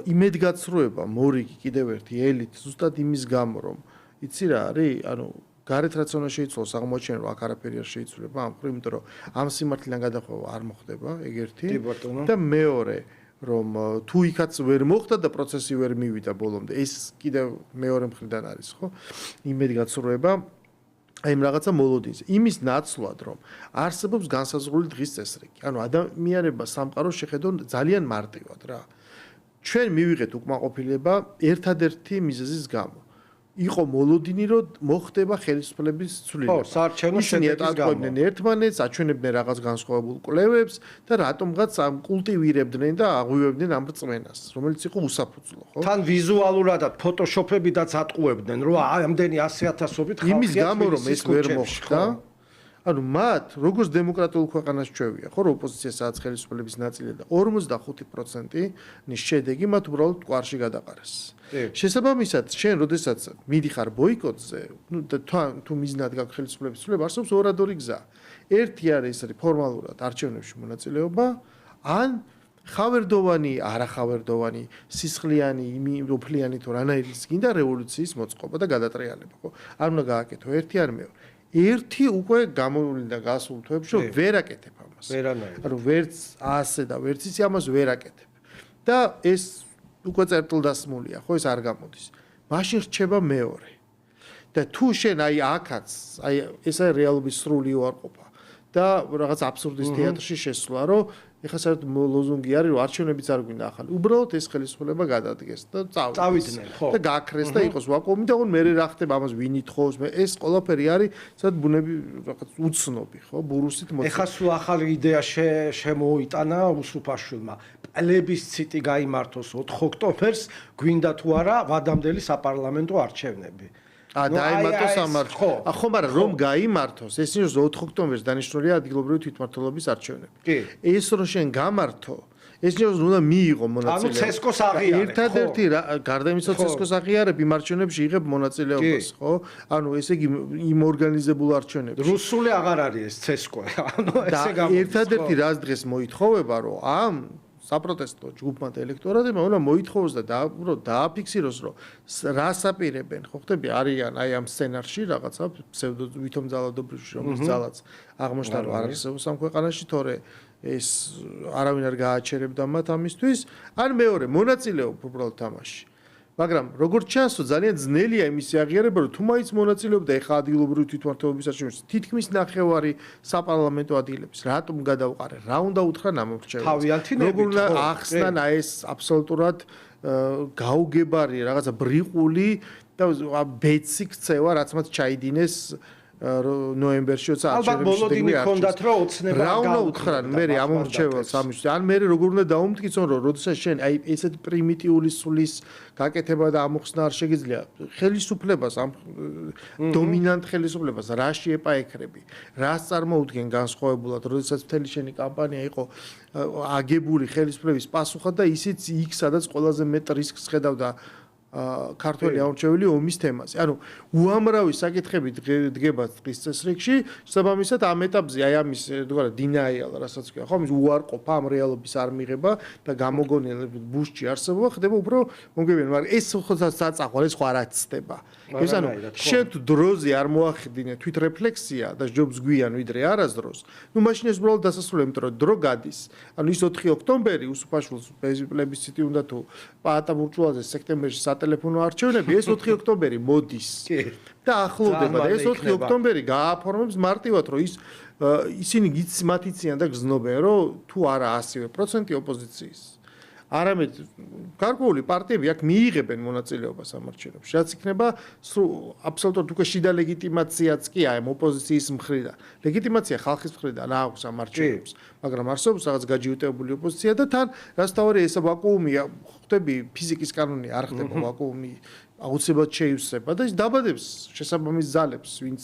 Speaker 1: იმედგაცრუება მორიგი კიდევ ერთი ელით ზუსტად იმის გამო, რომ იცი რა არის, ანუ გარეთ რაც უნდა შეიცვალოს, აღმოჩენ რომ აქ არაფერი არ შეიცვლება, ამ მხრივ, იმიტომ რომ ამ სიმართლიდან გადახვევა არ მოხდება, ეგ ერთი. და მეორე, რომ თუ იქაც ვერ მოხდა და პროცესი ვერ მივიდა ბოლომდე, ეს კიდევ მეორე მხრიდან არის, ხო? იმედგაცრუება აი ამ რაღაცა მოლოდინზე. იმის ნაცვლად, რომ არსებობს განსაზღვრული დღის წესრიგი. ანუ ადამიანება სამყაროს შეხედონ ძალიან მარტივად რა. ჩვენ მივიღეთ უკმაყოფილება ერთადერთი მიზეზის გამო. იყო მოლოდინი, რომ მოხდება ხელისუფლების ცვლილება.
Speaker 2: ხო, საარჩევნო შედეგის გამო.
Speaker 1: ერთმანეთს, აჩვენებდნენ რაღაც განსხვავებულ კვლევებს და რატომღაც ამ კულტივირებდნენ და აღვივებდნენ ამ რწმენას, რომელიც იყო უსაფუძვლო, ხო?
Speaker 2: თან ვიზუალურადაც ფოტოშოპებიდაც ატყუებდნენ, რომ ამდენი 100,000-ობით ხალხი
Speaker 1: იმის გამო რომ ეს ვერ მოხდა. ანუ მათ როგორც დემოკრატიულ ქვეყანას ჩვევია, ხო, რომ ოპოზიცია სადაც ხელისუფლების ნაწილია და 45%-ის შედეგი მათ უბრალოდ კვარში გადაყარეს. შესაბამისად, შენ როდესაც მიდიხარ ბოიკოტზე, ნუ და თუ მიზნად გაქვს ხელისუფლების ცვლილება, არსებობს ორადორი გზა. ერთი არის ფორმალურად არჩევნებში მონაწილეობა, ან ხავერდოვანი, არახავერდოვანი, სისხლიანი, იმოფლიანი თუ რანაირი გინდა რევოლუციის მოწყობა და გადატრიალება, ხო? არ უნდა გააკეთო ერთი არ მეორე. ერთი უკვე გამოვლინდა და გასულ თვეებში რომ ვერ აკეთებ ამას.
Speaker 2: ვერანაირად.
Speaker 1: ანუ ვერც ასე და ვერც ისე ამას ვერ აკეთებ. და ეს უკვე წერტილდასმულია, ხო, ეს არ გამოდის. მაშინ რჩება მეორე. და თუ შენ აი აქაც, აი ესა რეალობის სრული უარყოფა და რაღაც აბსურდის თეატრში შესვლა, რომ ეხლა საერთოდ ლოზუნგი არის, რომ არჩევნებიც არ გვინდა ახალი. უბრალოდ ეს ხელისუფლება გადადგეს და
Speaker 2: წავიდნენ, ხო.
Speaker 1: და გააქრეს და იყოს ვაკუუმი და მე რა ხდება ამას ვინ ითხოვს, ეს ყველაფერი არის, სადაც ბუნები რაღაც უცნობი, ხო, ბურუსით მოწყვეტილი.
Speaker 2: ეხლა სულ ახალი იდეა შემოიტანა უსუფაშვილმა. პლებისციტი გაიმართოს 4 ოქტომბერს, გვინდა თუ არა ვადამდელი საპარლამენტო არჩევნები.
Speaker 1: დაიმართოს ამარცხო. ხო, მაგრამ რომ გაიმართოს, ეს ის 4 ოქტომბერს დანიშნულია ადგილობრივი თვითმმართველობის არჩევნები. ეს რომ შენ გამართო, ეს ის უნდა მიიღო მონაწილეობა.
Speaker 2: ანუ ცესკოს აღიარებ.
Speaker 1: ერთადერთი გარდა იმისა, ცესკოს აღიარებ იმ არჩევნებში იღებ მონაწილეობას, ხო? ანუ ესე იგი იმ ორგანიზებულ არჩევნებში.
Speaker 2: რუსული აღარ არის ეს ცესკო. ანუ ესე გამოდის.
Speaker 1: ერთადერთი რაც დღეს მოითხოვება, რომ ამ საპროტესტო ჯგუფმა და ელექტორატებმა უნდა მოითხოვოს და დააფიქსიროს, რომ რას აპირებენ, ხო ხტები, არიან აი ამ სცენარში რაღაცა ფსევდო ვითომ ძალადობრივში, რომელიც ძალაც აღმოჩნდა რომ არ არსებობს ამ ქვეყანაში, თორე ეს არავინ არ გააჩერებდა მათ ამისთვის, ან მეორე მონაწილეობა უბრალოდ თამაში. მაგრამ როგორც ჩანსო, ძალიან ძნელია იმისი აღიარება, რომ თუ მაინც მონაწილეობდა ეხა ადგილობრივი თვითმმართველობის არჩევნებში, თითქმის ნახევარი საპარლამენტო ადგილების, რატომ გადაუყარე? რა უნდა უთხრა ნამორჩევლებს?
Speaker 2: თავიანთი ნებით,
Speaker 1: როგორ უნდა ახსნან აი ეს აბსოლუტურად გაუგებარი რაღაცა ბრიყული და ბეცი ქცევა, რაც მათ ჩაიდინეს ნოემბერში 20
Speaker 2: ალბათ მოლოდინი ჰქონდათ რომ ოცნება
Speaker 1: რა უნდა უთხრან მე ამორჩეველს ამის ან მე როგორ უნდა დაუმტკიცონ რომ როდესაც შენ აი ესეთ პრიმიტიული სulis გაკეთება და ამოხსნა არ შეგიძლია ხელისუფლებას ამ დომინანტ ხელისუფლებას რაში ეპაექრები რას წარმოუდგენ განსხვავებულად როდესაც მთელი შენი კამპანია იყო აგებული ხელისუფლების პასუხად და ისიც იქ სადაც ყველაზე მეტ რისკს ხედავდა ქართველი ამორჩეველი ომის თემაზე. ანუ უამრავი საკითხები დგება დღის წესრიგში, შესაბამისად ამ ეტაპზე აი ამის თქვა დინაიალ, რასაც ქვია, ხო, ამის უარყოფა, ამ რეალობის არ მიღება და გამოგონილებით ბუშჩი არსებობა ხდება უფრო მოგებიან, მაგრამ ეს ხო საწახვარ, ეს ხო არ აცდება. ეს ანუ შენ თუ დროზე არ მოახდინე თვითრეფლექსია და ჯობს გვიან ვიდრე არასდროს, ნუ მაშინ ეს უბრალოდ დასასრულია, იმიტომ რომ დრო გადის. ანუ ის 4 ოქტომბერი უსუფაშვილს პლებისციტი უნდა თუ პაატა მურჭულაძე სექტემბერში სატელეფონო არჩევნები, ეს 4 ოქტომბერი მოდის. და ახლოვდება და ეს 4 ოქტომბერი გააფორმებს მარტივად, რომ ისინი მათ იციან და გზნობენ, რომ თუ არა 100% ოპოზიციის არამედ გარკვეული პარტიები აქ მიიღებენ მონაწილეობას ამ არჩევნებში. რაც იქნება აბსოლუტურად უკვე შიდა ლეგიტიმაციაც კი აი ოპოზიციის მხრიდან. ლეგიტიმაცია ხალხის მხრიდან აქვს ამ არჩევნებს, მაგრამ არსებობს რაღაც გაჯიუტებული ოპოზიცია და თან რაც თავი ეს ვაკუუმია, ხვდები ფიზიკის კანონი არ ხდება ვაკუუმი, აუცილებლად შეივსება და ის დაბადებს შესაბამის ძალებს, ვინც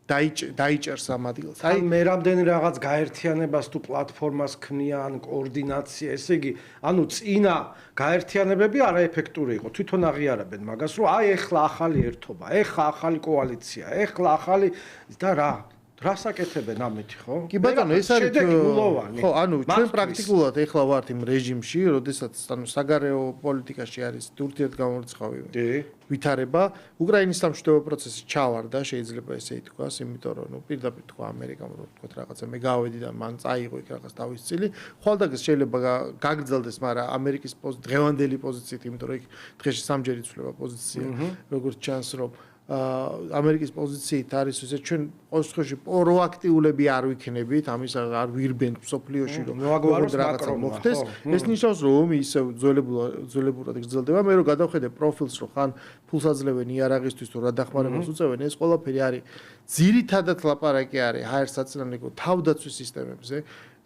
Speaker 1: დაიჭერს ამ ადგილს.
Speaker 2: აი მე რამდენი რაღაც გაერთიანებას თუ პლატფორმას ქმნიან, კოორდინაცია, ესე იგი, ანუ წინა გაერთიანებები არაეფექტური იყო. თვითონ აღიარებენ მაგას, რომ აი ეხლა ახალი ერთობა, ეხლა ახალი კოალიცია, ეხლა ახალი და რა რასაკეთებენ ამით, ხო?
Speaker 1: კი ბატონო, ეს არის ხო, ანუ ჩვენ
Speaker 2: მათთვის.
Speaker 1: პრაქტიკულად ეხლა ვართ იმ რეჟიმში, როდესაც ანუ საგარეო პოლიტიკაში არის ურთიერთგამორიცხავი ვითარება, უკრაინის სამშვიდობო პროცესი ჩავარდა, შეიძლება ესე ითქვას, იმიტომ რომ ნუ პირდაპირ თქვა ამერიკამ, რომ თქვა რაღაცა მე გავედი და მან წაიღო იქ რაღაც თავის წილი, ხვალდაგეს შეიძლება გაგრძელდეს, მაგრამ ამერიკის დღევანდელი პოზიციით, იმიტომ რომ იქ დღეში სამჯერ იცვლება პოზიცია, როგორც ჩანს, რომ ამერიკის პოზიციით არის ესე ჩვენ ყოველთვის პროაქტიულები არ ვიქნებით, ამის არ ვირბენთ სოფლიოში რომ რაღაცა მოხდეს. ეს ნიშნავს რომ ომი ისევ ძველებურად გრძელდება. მე რომ გადავხედე პროფილს რომ ხან ფულს აძლევენ იარაღისთვის თუ რა დახმარებას უწევენ, ეს ყველაფერი არის ძირითადად ლაპარაკი არის ჰაერსაწინააღმდეგო თავდაცვის სისტემებზე.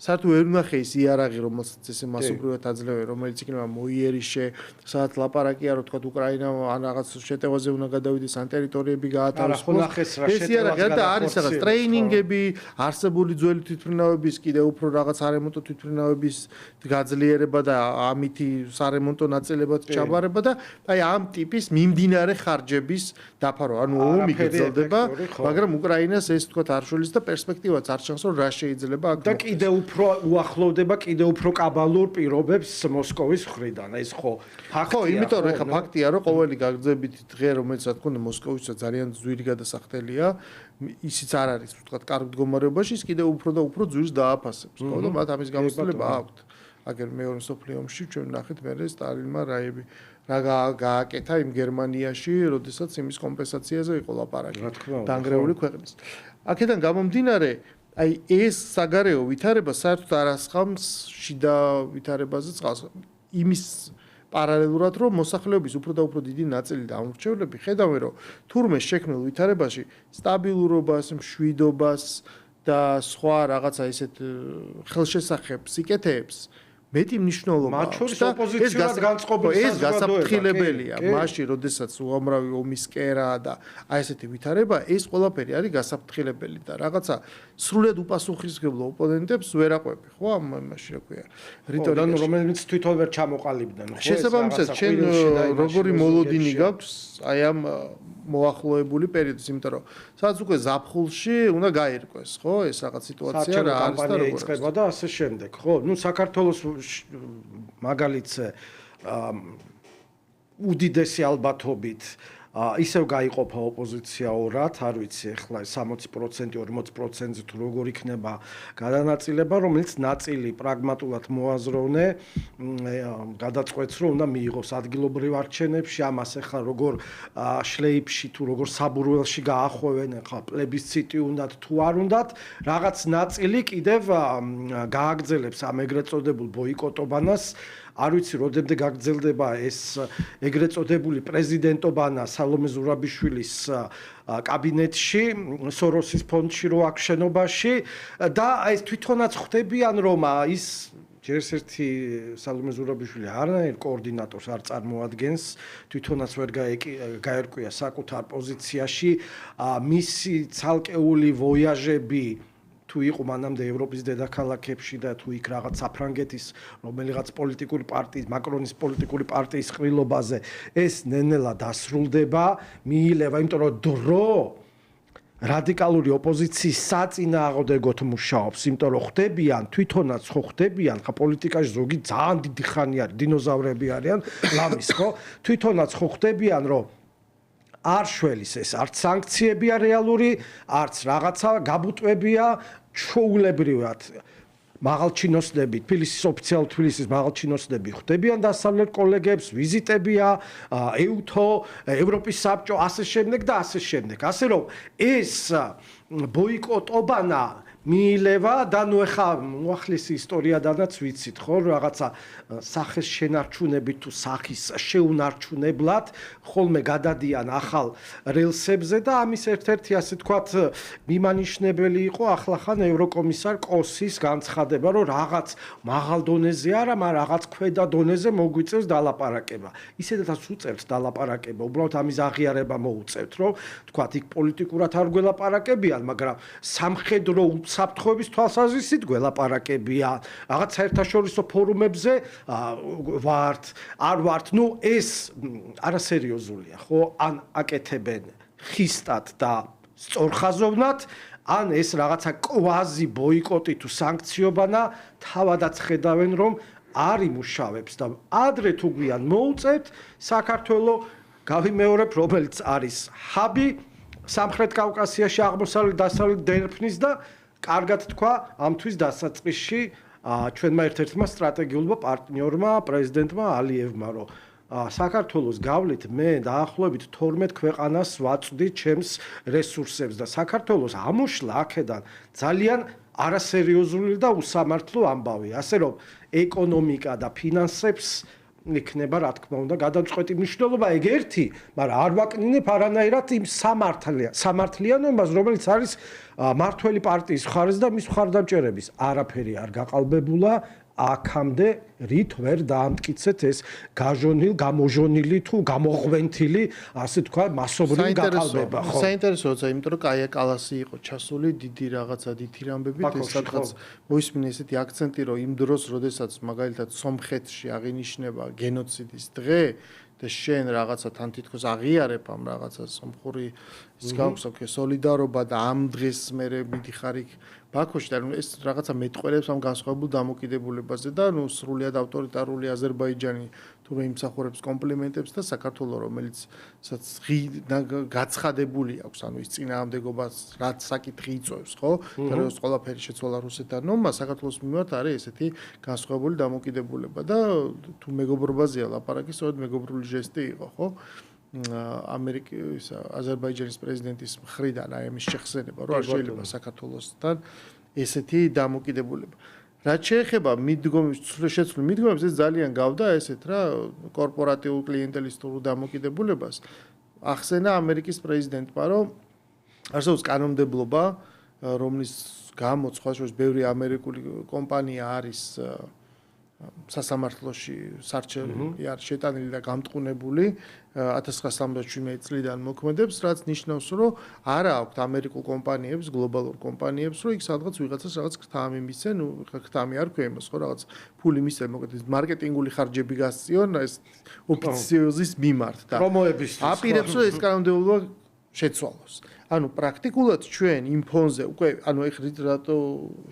Speaker 1: საერთოდ ვერ ვნახე ის იარაღი, რომელსაც ესე მასობრივად აძლევენ, რომელიც იქნება მოიერიშე, სადაც ლაპარაკია, რომ თქვა უკრაინა ან რაღაც შეტევაზე უნდა გადავიდეს, ან ტერიტორიები გაათავისუფლოს. ეს იარაღი და არის რაღაც ტრეინინგები, არსებული ძველი თვითმფრინავების კიდე უფრო რაღაც არემონტო თვითმფრინავების გაძლიერება და ამითი სარემონტო ნაწილებად ჩაბარება და აი ამ ტიპის მიმდინარე ხარჯების დაფარო. ანუ ომი გრძელდება, მაგრამ უკრაინას ეს თქვა არ შვილის და პერსპექტივაც არ ჩანს, რომ რა შეიძლება აქ
Speaker 2: და კიდე უფრო უახლოვდება კიდე უფრო კაბალურ პირობებს მოსკოვის მხრიდან. ეს ხო
Speaker 1: ხო, იმიტომ რომ ეხა ფაქტია, რომ ყოველი გაგრძელებითი დღე, რომელიც რა თქმა უნდა მოსკოვისა ძალიან ძვირი გადასახდელია, ისიც არ არის ვთქვათ კარგ მდგომარეობაში, ის კიდე უფრო და უფრო ძვირს დააფასებს, ხო და მათ ამის გამოცდილება აქვთ. აგერ მეორე მსოფლიო ომში ჩვენ ვნახეთ მერე სტალინმა რა გააკეთა იმ გერმანიაში, როდესაც იმის კომპენსაციაზე იყო ლაპარაკი დანგრეული ქვეყნის. აქედან გამომდინარე აი ეს საგარეო ვითარება საერთოდ არ ასხამს შიდა ვითარებაზე წყალს. იმის პარალელურად რომ მოსახლეობის უფრო და უფრო დიდი ნაწილი და ამორჩევლები ხედავენ რომ თურმე შექმნილ ვითარებაში სტაბილურობას, მშვიდობას და სხვა რაღაცა ისეთ ხელშესახებ სიკეთეებს მეტი მნიშვნელობა
Speaker 2: აქვს და ეს
Speaker 1: გასაფრთხილებელია მაშინ როდესაც უამრავი ომის კერა და აი ესეთი ვითარება ეს ყველაფერი არის გასაფრთხილებელი და რაღაცა სრულად უპასუხისმგებლო ოპონენტებს ვერ აყვები ხო ამაში რა ქვია
Speaker 2: რიტორიკა რომელიც თვითონ ვერ ჩამოყალიბდნენ
Speaker 1: ხო შესაბამისად ჩვენ როგორი მოლოდინი გაქვს აი ამ მოახლოებული პერიოდის, იმიტომ რომ სადაც უკვე ზაფხულში უნდა გაირკვეს, ხო, ეს რაღაც სიტუაცია რა არის და როგორ
Speaker 2: იწყება და ასე შემდეგ, ხო? ნუ საქართველოს მაგალითზე უდიდესი ალბათობით ისევ გაიყოფა ოპოზიცია ორად, არ ვიცი ახლა 60%, 40%-ზე თუ როგორ იქნება გადანაწილება, რომელიც ნაწილი პრაგმატულად მოაზროვნე, გადაწყვეტს, რომ უნდა მიიღოს ადგილობრივ არჩევნებში, ამას ახლა როგორ შლეიფში თუ როგორ საბურველში გაახვევენ, ახლა პლებისციტი უნდათ თუ არ უნდათ, რაღაც ნაწილი კიდევ გააგრძელებს ამ ეგრეთ წოდებულ ბოიკოტობანას. არ ვიცი, როდემდე გაგრძელდება ეს ეგრეთ წოდებული პრეზიდენტობანა სალომე ზურაბიშვილის კაბინეტში, სოროსის ფონდში რო აქ შენობაში და ეს თვითონაც ხვდებიან, რომ ის ჯერ ერთი სალომე ზურაბიშვილი არანაირ კოორდინატორს არ წარმოადგენს, თვითონაც ვერ გაერკვია საკუთარ პოზიციაში, მისი ცალკეული ვოიაჟები თუ იყო მანამდე ევროპის დედაქალაქებში და თუ იქ რაღაც საფრანგეთის რომელიღაც პოლიტიკური პარტიის, მაკრონის პოლიტიკური პარტიის ყრილობაზე ეს ნენელა დასრულდება, მიილევა, იმიტომ რომ დრო რადიკალური ოპოზიციის საწინააღმდეგოდ მუშაობს, იმიტომ რომ ხვდებიან, თვითონაც ხო ხვდებიან, ხა პოლიტიკაში ზოგი ძალიან დიდი ხანი არის, დინოზავრები არიან, ლამის ხო? თვითონაც ხო ხვდებიან, რომ არ შველის ეს არც სანქციებია რეალური, არც რაღაცა გაბუტვებია ჩვეულებრივად მაღალჩინოსნები, თბილისის ოფიციალურ თბილისის მაღალჩინოსნები ხვდებიან დასავლეთ კოლეგებს, ვიზიტებია, ეუთო, ევროპის საბჭო, ასე შემდეგ და ასე შემდეგ. ასე რომ ეს ბოიკოტობანა მიილევა და ნუ ეხა მოახლესი ისტორიადანაც ვიცით ხო რაღაცა სახეს შენარჩუნებით თუ სახის შეუნარჩუნებლად ხოლმე გადადიან ახალ რელსებზე და ამის ერთ-ერთი ასე თქვათ მიმანიშნებელი იყო ახლახან ევროკომისარ კოსის განცხადება რომ რაღაც მაღალ დონეზე არა მაგრამ რაღაც ქვედა დონეზე მოგვიწევს დალაპარაკება ისედაც უწევთ დალაპარაკება უბრალოდ ამის აღიარება მოუწევთ რომ თქვათ იქ პოლიტიკურად არ გველაპარაკებიან მაგრამ სამხედრო საფრთხების თვალსაზრისით გველაპარაკებიან რაღაც საერთაშორისო ფორუმებზე ვართ არ ვართ ნუ ეს არასერიოზულია ხო ან აკეთებენ ხისტად და სწორხაზოვნად ან ეს რაღაცა კვაზი ბოიკოტი თუ სანქციობანა თავადაც ხედავენ რომ არ იმუშავებს და ადრე თუ გვიან მოუწევთ საქართველოს გავიმეორებ რომელიც არის ჰაბი სამხრეთ კავკასიაში აღმოსავლეთ დასავლეთ დერფნის და კარგად თქვა ამ თვის დასაწყისში ჩვენმა ერთ-ერთმა სტრატეგიულმა პარტნიორმა პრეზიდენტმა ალიევმა რომ საქართველოს გავლით მე დაახლოებით 12 ქვეყანას ვაწვდი ჩემს რესურსებს და საქართველოს ამოშლა აქედან ძალიან არასერიოზული და უსამართლო ამბავია ასე რომ ეკონომიკა და ფინანსებს იქნება რა თქმა უნდა გადამწყვეტი მნიშვნელობა ეგ ერთი მაგრამ არ ვაკნინებ არანაირად იმ სამართლიანობას რომელიც არის მართველი პარტიის მხარეს და მის მხარდამჭერების არაფერი არ გაყალბებულა აქამდე რით ვერ დაამტკიცეთ ეს გამოჟონილი თუ გამოღვენთილი ასე თქვა მასობრივი გაყალბება ხო
Speaker 1: საინტერესოა იმიტომ რომ კაია კალასი იყო ჩასული დიდი რაღაცა დიდი რამბებით ეს სადღაც მოისმინე ესეთი აქცენტი რომ იმ დროს როდესაც მაგალითად სომხეთში აღინიშნება გენოციდის დღე და შენ რაღაცა თან თითქოს აღიარებ ამ რაღაცა სომხური ის გაქვს სოლიდარობა და ამ დღეს მე მიდიხარ იქ ბაქოში და ეს რაღაცა მეტყველებს ამ განსხვავებულ დამოკიდებულებაზე და ნუ სრულიად ავტორიტარული აზერბაიჯანი თუმე იმსახურებს კომპლიმენტებს და საქართველოს რომელიც გაცხადებული აქვს ანუ ის წინააღმდეგობას რაც საკითხი იწვევს ხო და რომ ყველაფერი შეცვალა რუსეთთან ომმა საქართველოს მიმართ არის ესეთი განსხვავებული დამოკიდებულება და თუ მეგობრობაზეა ლაპარაკი სწორედ მეგობრული ჟესტი იყო ხო ამერიკის აზერბაიჯანის პრეზიდენტის მხრიდან აი ამის შეხსენება რომ არ შეიძლება საქართველოსთან ესეთი დამოკიდებულება რაც შეეხება შეცვლილ მიდგომებს ეს ძალიან გავდა ესეთ რა კორპორატიულ კლიენტელისტურ დამოკიდებულებას ახსენა ამერიკის პრეზიდენტმა რომ არსებობს კანონმდებლობა რომლის გამოც სხვა შორის ბევრი ამერიკული კომპანია არის სასამართლოში სარჩელი არის შეტანილი და გამტყუნებული 1977 წლიდან მოქმედებს, რაც ნიშნავს, რომ არა აქვთ ამერიკულ კომპანიებს, გლობალურ კომპანიებს, რომ იქ სადღაც ვიღაცას რაღაც ქთამი მისცენ, ქთამი არ ქვია იმას, ხო რაღაც ფული მისცენ, მოკლედ მარკეტინგული ხარჯები გასწიონ ეს ოფიციოზის მიმართ და პრომოების აპირებს, რომ ეს კანონმდებლობა შეცვალოს. ანუ პრაქტიკულად ჩვენ იმ ფონზე უკვე ანუ ეხლა რატო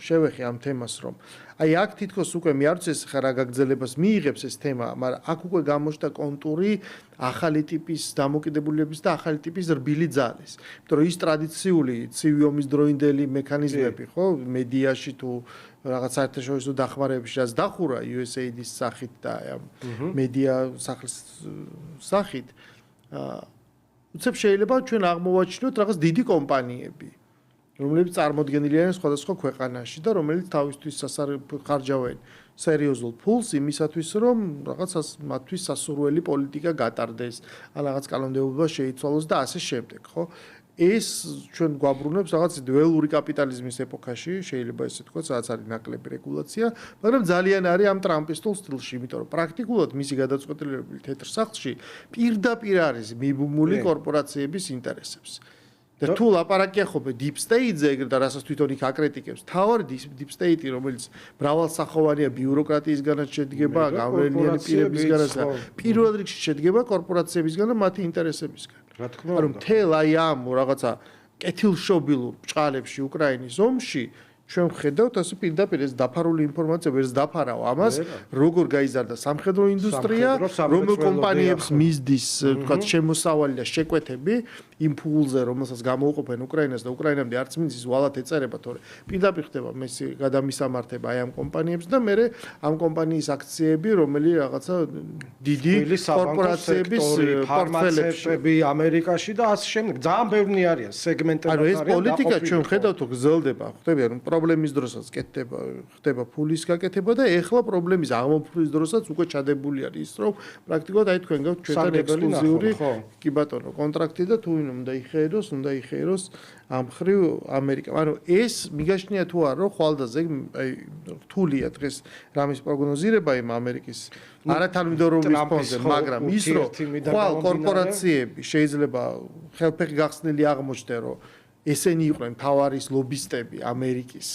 Speaker 1: შევეხე ამ თემას რომ აი აქ თითქოს უკვე მე არ ვიცი ეს ხა რა გაგრძელებას მიიღებს ეს თემა, მაგრამ აქ უკვე გამოჩნდა კონტური ახალი ტიპის დამოკიდებულებების და ახალი ტიპის რბილი ძალის. იმიტომ რომ ის ტრადიციული ცივი ომის დროინდელი მექანიზმები, ხო, მედიაში თუ რაღაც საერთაშორისო დახმარებებში რაც დახურა USAID-ის სახით და მედია სახლის სახით უცებ შეიძლება ჩვენ აღმოვაჩინოთ რაღაც დიდი კომპანიები, რომლებიც წარმოდგენილი არიან სხვადასხვა ქვეყანაში და რომელიც თავისთვის ხარჯავენ სერიოზულ ფულს იმისათვის, რომ რაღაცას მათთვის სასურველი პოლიტიკა გატარდეს, ან რაღაც კანონმდებლობა შეიცვალოს და ასე შემდეგ, ხო? ეს ჩვენ გვაბრუნებს რაღაც ველური კაპიტალიზმის ეპოქაში, შეიძლება ესე თქვა, სადაც არის ნაკლები რეგულაცია, მაგრამ ძალიან არის ამ ტრამპისტულ სტილში, იმიტომ რომ პრაქტიკულად მისი გადაწყვეტილებები თეთრ სახლში პირდაპირ არის მიბმული კორპორაციების ინტერესებს. და თუ ლაპარაკია ხოლმე deep state-ზე, ეგრე და რასაც თვითონ იქ აკრიტიკებს, თავარი deep state-ი, რომელიც მრავალსახოვანია ბიუროკრატიისგანაც შედგება, გავლენიანი პირებისგანაც და პირველ რიგში შედგება კორპორაციებისგან და მათი ინტერესებისგან.
Speaker 2: რა თქმა უნდა.
Speaker 1: რომ თელ აი ამ რაღაცა კეთილშობილურ ბჭყალებში უკრაინის ომში ჩვენ ვხედავთ ასე პირდაპირ ეს დაფარული ინფორმაცია ვერც დაფარავ ამას როგორ გაიზარდა სამხედრო ინდუსტრია რომელ კომპანიებს მისდის თქვათ შემოსავალი და შეკვეთები იმ ფულზე რომელსაც გამოუყოფენ უკრაინას და უკრაინამდე არც მინდის ვალად ეწერება თორე პირდაპირ ხდება მესი გადამისამართება აი ამ კომპანიებს და მე ამ კომპანიის აქციები რომელი რაღაცა დიდი კორპორაციების
Speaker 2: პორტფელებში ამერიკაში და ასე შემდეგ ძალიან ბევრი არიან სეგმენტები
Speaker 1: ანუ ეს პოლიტიკა ჩვენ ვხედავთ რომ გრძელდება ხვდები რომ პრობლემის დროსაც ხდება ფულის გაკეთება და ეხლა პრობლემის აღმოფხვრვის დროსაც უკვე ჩადებული არის ის, რომ პრაქტიკულად აი თქვენ გაქვთ ჩვენთან ექსკლუზიური კი ბატონო კონტრაქტი და თუ ვინ უნდა იხეეროს ამ ხრივ ამერიკა. ანუ ეს მიგაშნია თუ არა, რომ ხვალდაზე აი რთულია დღეს რამის პროგნოზირება იმ ამერიკის არათანმიმდევრობის ფონზე, მაგრამ ის რომ ხვალ კორპორაციები შეიძლება ხელფეხი გახსნილი აღმოჩნდნენ, რომ ესენი იყვნენ მთავარი ლობისტები ამერიკის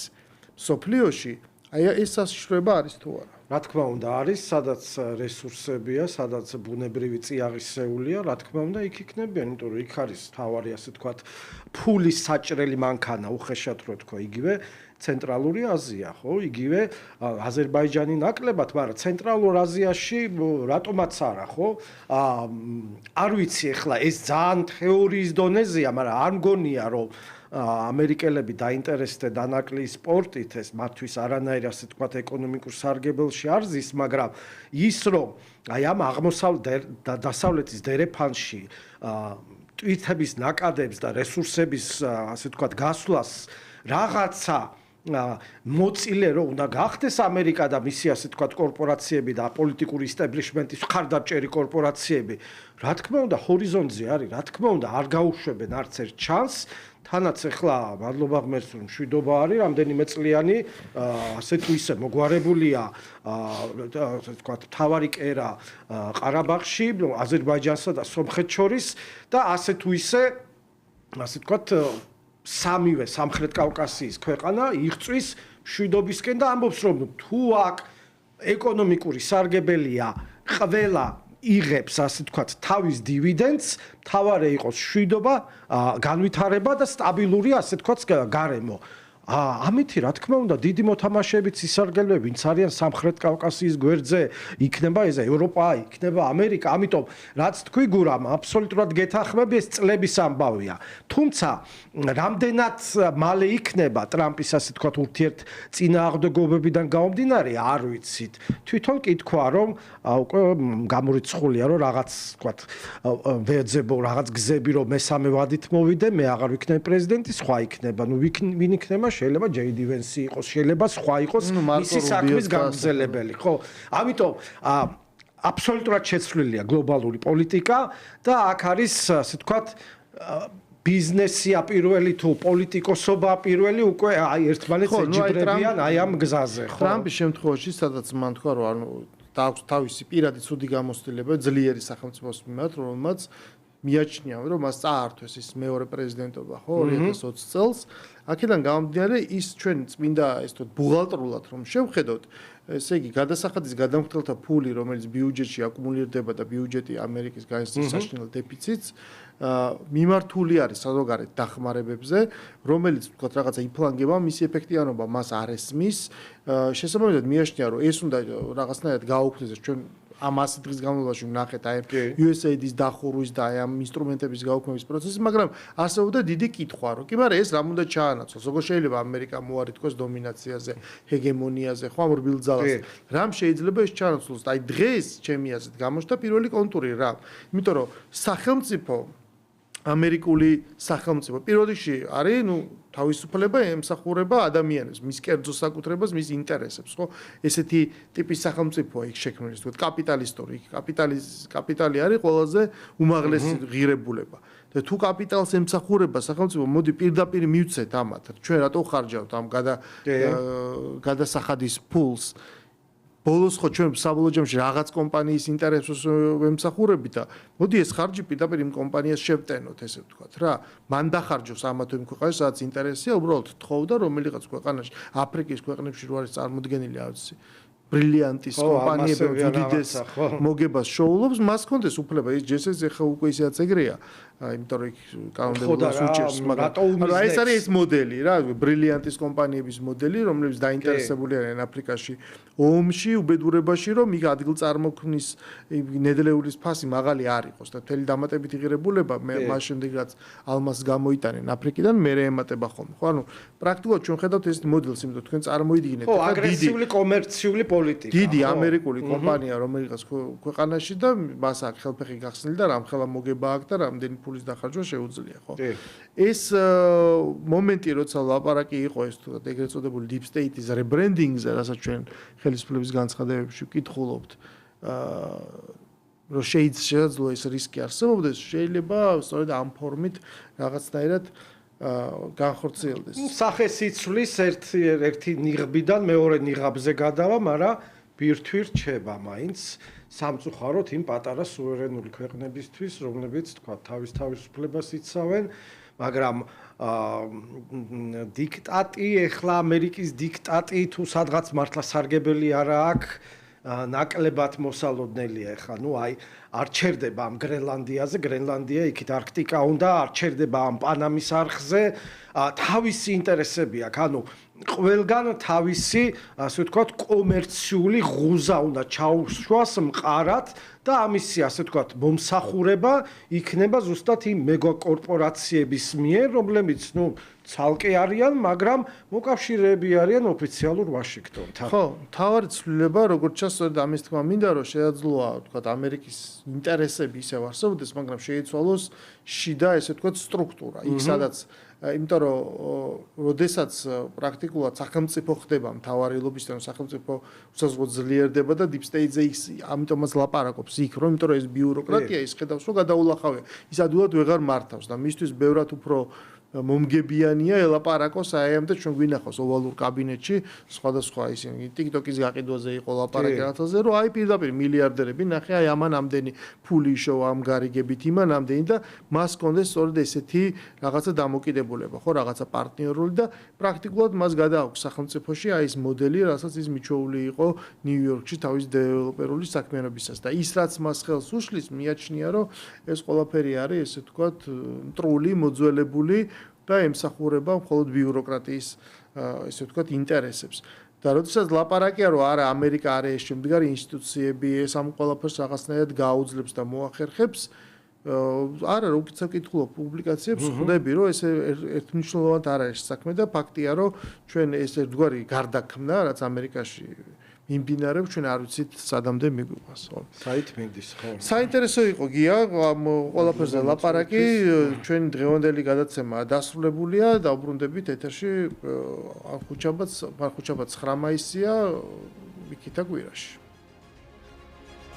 Speaker 1: სოფლიოში, აი ეს საშიშროება არის თუ არა?
Speaker 2: რა თქმა უნდა არის, სადაც რესურსებია, სადაც ბუნებრივი წიაღისეულია, რა თქმა უნდა იქ იქნებიან, იმიტომ რომ იქ არის თავარი ასე თქვათ ფულის საჭრელი მანქანა, უხეშად რო თქვა, იგივე ცენტრალური აზია, ხო? იგივე აზერბაიჯანი ნაკლებად, მაგრამ ცენტრალურ აზიაში რატომაც არა, ხო? არ ვიცი ახლა ეს ძალიან თეორიის დონეზეა, მაგრამ არ მგონია რომ ამერიკელები დაინტერესდნენ დანაკლი სპორტით, ეს მათთვის არანაირ ასე თქვათ ეკონომიკურ სარგებელში არ ზის, მაგრამ ის რომ აი ამ დასავლეთის დერეფანში ტვირთების ნაკადებს და რესურსების ასე თქვათ გასვლას რაღაცა მოწილე რომ უნდა გახდეს ამერიკა და მისი ასე თქვათ კორპორაციები და პოლიტიკური ისტაბლიშმენტის მხარდამჭერი კორპორაციები, რა თქმა უნდა ჰორიზონტზე არის, რა თქმა უნდა არ გაუშვებენ არც ერთ ჩანს, თანაც ახლა მადლობა ღმერთს რომ მშვიდობა არის, რამდენიმე წლიანი ასე თუ ისე მოგვარებულია ასე თქვათ მთავარი კერა ყარაბაღში, აზერბაიჯანსა და სომხეთს შორის და ასე თუ ისე ასე თქვათ სამივე სამხრეთ კავკასიის ქვეყანა იღწვის მშვიდობისკენ და ამბობს რომ თუ აქ ეკონომიკური სარგებელია ყველა იღებს ასე თქვათ თავის დივიდენდს, თავარი იყოს მშვიდობა, განვითარება და სტაბილური ასე თქვათ გარემო. ამითი რა თქმა უნდა დიდი მოთამაშეებიც ისარგებლებ, ვინც არიან სამხრეთ კავკასიის გვერდზე, იქნება ეს ევროპა, იქნება ამერიკა, ამიტომ რაც თქვი გურამ, აბსოლუტურად გეთანხმები, ეს წლების ამბავია. თუმცა რამდენად მალე იქნება ტრამპის ასე თქვათ ურთიერთწინააღმდეგობებიდან გამომდინარე, არ ვიცით. თვითონ კითხვა რომ უკვე გამორიცხულია რომ რაღაც თქვათ ვეძებო რაღაც გზები რომ მესამე ვადით მოვიდე, მე აღარ ვიქნები პრეზიდენტი, სხვა იქნება. ნუ ვინ იქნება შეიძლება ჯეიდი ვენსი იყოს, შეიძლება სხვა იყოს მისი საქმის გამგზელებელი, ხო? ამიტომ აბსოლუტურად შეცვლილია გლობალური პოლიტიკა და აქ არის ასე თქვათ ბიზნესია პირველი თუ პოლიტიკოსობა პირველი უკვე აი ერთმანეთს ეჯიბრებიან აი ამ გზაზე, ხო?
Speaker 1: ტრამპის შემთხვევაში სადაც მან თქვა რომ ანუ დააქვს თავისი პირადი ცუდი გამოცდილება ძლიერი სახელმწიფოს მიმართ, რომელმაც მიაჩნია რომ მას წაართვეს ის მეორე პრეზიდენტობა, ხო, 2020 წელს. აქედან გამომდინარე ის ჩვენ წმინდა ეს თქო ბუღალტრულად რომ შევხედოთ, ესე იგი გადასახადის გადამხდელთა ფული, რომელიც ბიუჯეტში აკუმულირდება და ბიუჯეტი ამერიკის გაიხსნის საშინელ დეფიციტს, მიმართული არის საზოგადოებრივ დახმარებებზე, რომელიც თქო რაღაცა იფლანგება, მისი ეფექტიანობა მას არ ესმის. შესაბამისად მიაჩნია რომ ეს უნდა რაღაცნაირად გააუქმდეს ჩვენ ამ 100 დღის განმავლობაში ვნახეთ აი USAID-ის დახურვის და აი ამ ინსტრუმენტების გაუქმების პროცესი, მაგრამ არსებობდა დიდი კითხვა, რომ კი მაგრამ ეს რამ უნდა ჩაანაცვლოს, როგორ შეიძლება ამერიკა მოარითქოს დომინაციაზე, ჰეგემონიაზე, ხო, ამ რბილძალას. რამ შეიძლება ეს ჩაანაცვლოს? აი დღეს ჩემი აზრით გამოჩნდა პირველი კონტური რა. იმიტომ რომ სახელმწიფო ამერიკული სახელმწიფო პირველ რიგში არის, ნუ თავისუფლება ემსახურება ადამიანებს, მის კერძო საკუთრებას, მის ინტერესებს, ხო? ესეთი ტიპის სახელმწიფოა იქ შექმნილი, თქო, კაპიტალისტური. კაპიტალი არის ყველაზე უმაღლესი ღირებულება. და თუ კაპიტალს ემსახურება სახელმწიფო, მოდი პირდაპირ მივცეთ ამათ. ჩვენ რატო ხარჯავთ ამ გადასახადის ფულს? ბოლოს ხო ჩვენ საბოლოო ჯამში რაღაც კომპანიის ინტერესებს ვემსახურებით და მოდი ეს ხარჯი პირდაპირ იმ კომპანიას შევტენოთ, ესე ვთქვათ რა. მან დახარჯოს ამა თუ იმ ქვეყანაში, სადაც ინტერესია, უბრალოდ თხოვდა რომელიღაც ქვეყანაში, აფრიკის ქვეყნებში რო არის წარმოდგენილი, არ ვიცი, ბრილიანტის კომპანიები უდიდეს მოგებას შოულობს, მას კონდეს უფლება ის ჯესეს ეხა უკვე ისეაც ეგრეა. იმიტომ რომ იქ კანონმდებლობას უჭერს, მაგრამ ეს არის ეს მოდელი რა, ბრილიანტის კომპანიების მოდელი, რომლებიც დაინტერესებული არიან აფრიკაში ომში, უბედურებაში, რომ იქ ადგილწარმოქმნის ნედლეულის ფასი მაღალი არ იყოს და მთელი დამატებითი ღირებულება მას შემდეგ რაც ალმასს გამოიტანენ აფრიკიდან, მერე ემატება ხოლმე. ხო, ანუ პრაქტიკულად ჩვენ ხედავთ ეს მოდელს, იმიტომ თქვენ წარმოიდგინეთ,
Speaker 2: ხო, აგრესიული კომერციული პოლიტიკა.
Speaker 1: დიდი ამერიკული კომპანია რომელიღაც ქვეყანაში და მას აქ ხელფეხი გახსნილი და რამხელა მოგება აქვს და რამდენი ფულის დახარჯვა შეუძლია, ხო? ეს მომენტი როცა ლაპარაკი იყო ეს თუ ეგრეთ წოდებული deep state-ის rebranding-ზე, რასაც ჩვენ ხელისუფლების განცხადებებში ვკითხულობთ, რომ შეიძლება ეს რისკი არსებობდეს, შეიძლება სწორედ ამ ფორმით რაღაცნაირად განხორციელდეს.
Speaker 2: სახეს იცვლის ერთი ნიღბიდან მეორე ნიღაბზე გადავა, მაგრამ ბირთვი რჩება მაინც სამწუხაროდ იმ პატარა სუვერენული ქვეყნებისთვის, რომლებიც თქვა თავის თავისუფლებას იცავენ, მაგრამ დიქტატი, ეხლა ამერიკის დიქტატი თუ სადღაც მართლა სარგებელი არა აქვს, ნაკლებად მოსალოდნელია ეხლა, არ ჩერდება ამ გრენლანდიაზე, გრენლანდია იქით არქტიკა უნდა, არ ჩერდება ამ პანამის არხზე, თავისი ინტერესები აქვს, ყველგან თავისი, ასე ვთქვათ, კომერციული ღუზა უნდა ჩაუშვას მყარად და ამისი, ასე ვთქვათ, მომსახურება იქნება ზუსტად იმ მეგაკორპორაციების მიერ, რომლებიც, ცალკე არიან, მაგრამ მოკავშირეები არიან ოფიციალურ ვაშინგტონთან.
Speaker 1: ხო, თავარი ცვლილება, როგორც ჩანს, სწორედ ამის თქმა მინდა, რომ შეაძლოა, ვთქვათ, ამერიკის ინტერესები ისევ არსებობდეს, მაგრამ შეიცვალოს შიდა, ესე ვთქვათ, სტრუქტურა. იქ სადაც, იმიტომ რომ როდესაც პრაქტიკულად სახელმწიფო ხდება მთავარილობისთან, სახელმწიფო უსაზღვროდ ძლიერდება და deep state-ზე ამიტომაც ლაპარაკობს იქ, იმიტომ რომ ეს ბიუროკრატია ის ხედავს, რომ გადაულახავია. ის ადვილად ვეღარ მართავს და მისთვის ბევრად უფრო მომგებიანია ელაპარაკოს აი ამ და ჩვენ გვინახავს ოვალურ კაბინეტში სხვადასხვა ისინი TikTok-ის გაყიდვაზე იყო ლაპარაკი რაღაცაზე რომ აი პირდაპირ მილიარდერები ნახე აი ამან ამდენი ფული იშოვა ამ გარიგებით იმან ამდენი და მას კონდეს სწორედ ესეთი რაღაცა დამოკიდებულება ხო რაღაცა პარტნიორული და პრაქტიკულად მას გადააქვს სახელმწიფოში აი ეს მოდელი რასაც ის მიჩვეული იყო ნიუ-იორკში თავის დეველოპერული საქმიანობისას და ის რაც მას ხელს უშლის მიაჩნია რომ ეს ყველაფერი არის ესე ვთქვათ მტრული მოძველებული და ემსახურება მხოლოდ ბიუროკრატიის ესე ვთქვათ ინტერესებს. და როდესაც ლაპარაკია რომ არა ამერიკა არის ეს შემდგარი ინსტიტუციები ეს ამ ყველაფერს რაღაცნაირად გააუძლებს და მოახერხებს არა რომ უკითხულობ პუბლიკაციებს ხვდები რომ ეს ერთმნიშვნელოვნად არ არის საქმე და ფაქტია რომ ჩვენ ეს ერთგვარი გარდაქმნა რაც ამერიკაში მიმდინარეობს ჩვენ არ ვიცით სადამდე მიგვიყვას ხო
Speaker 2: საით მინდის ხო
Speaker 1: საინტერესო იყო გია ყველაფერზე ლაპარაკი ჩვენ დღევანდელი გადაცემა დასრულებულია დაუბრუნდებით ეთერში ხუჩაბაც 9 მაისია მიქითა კვირაში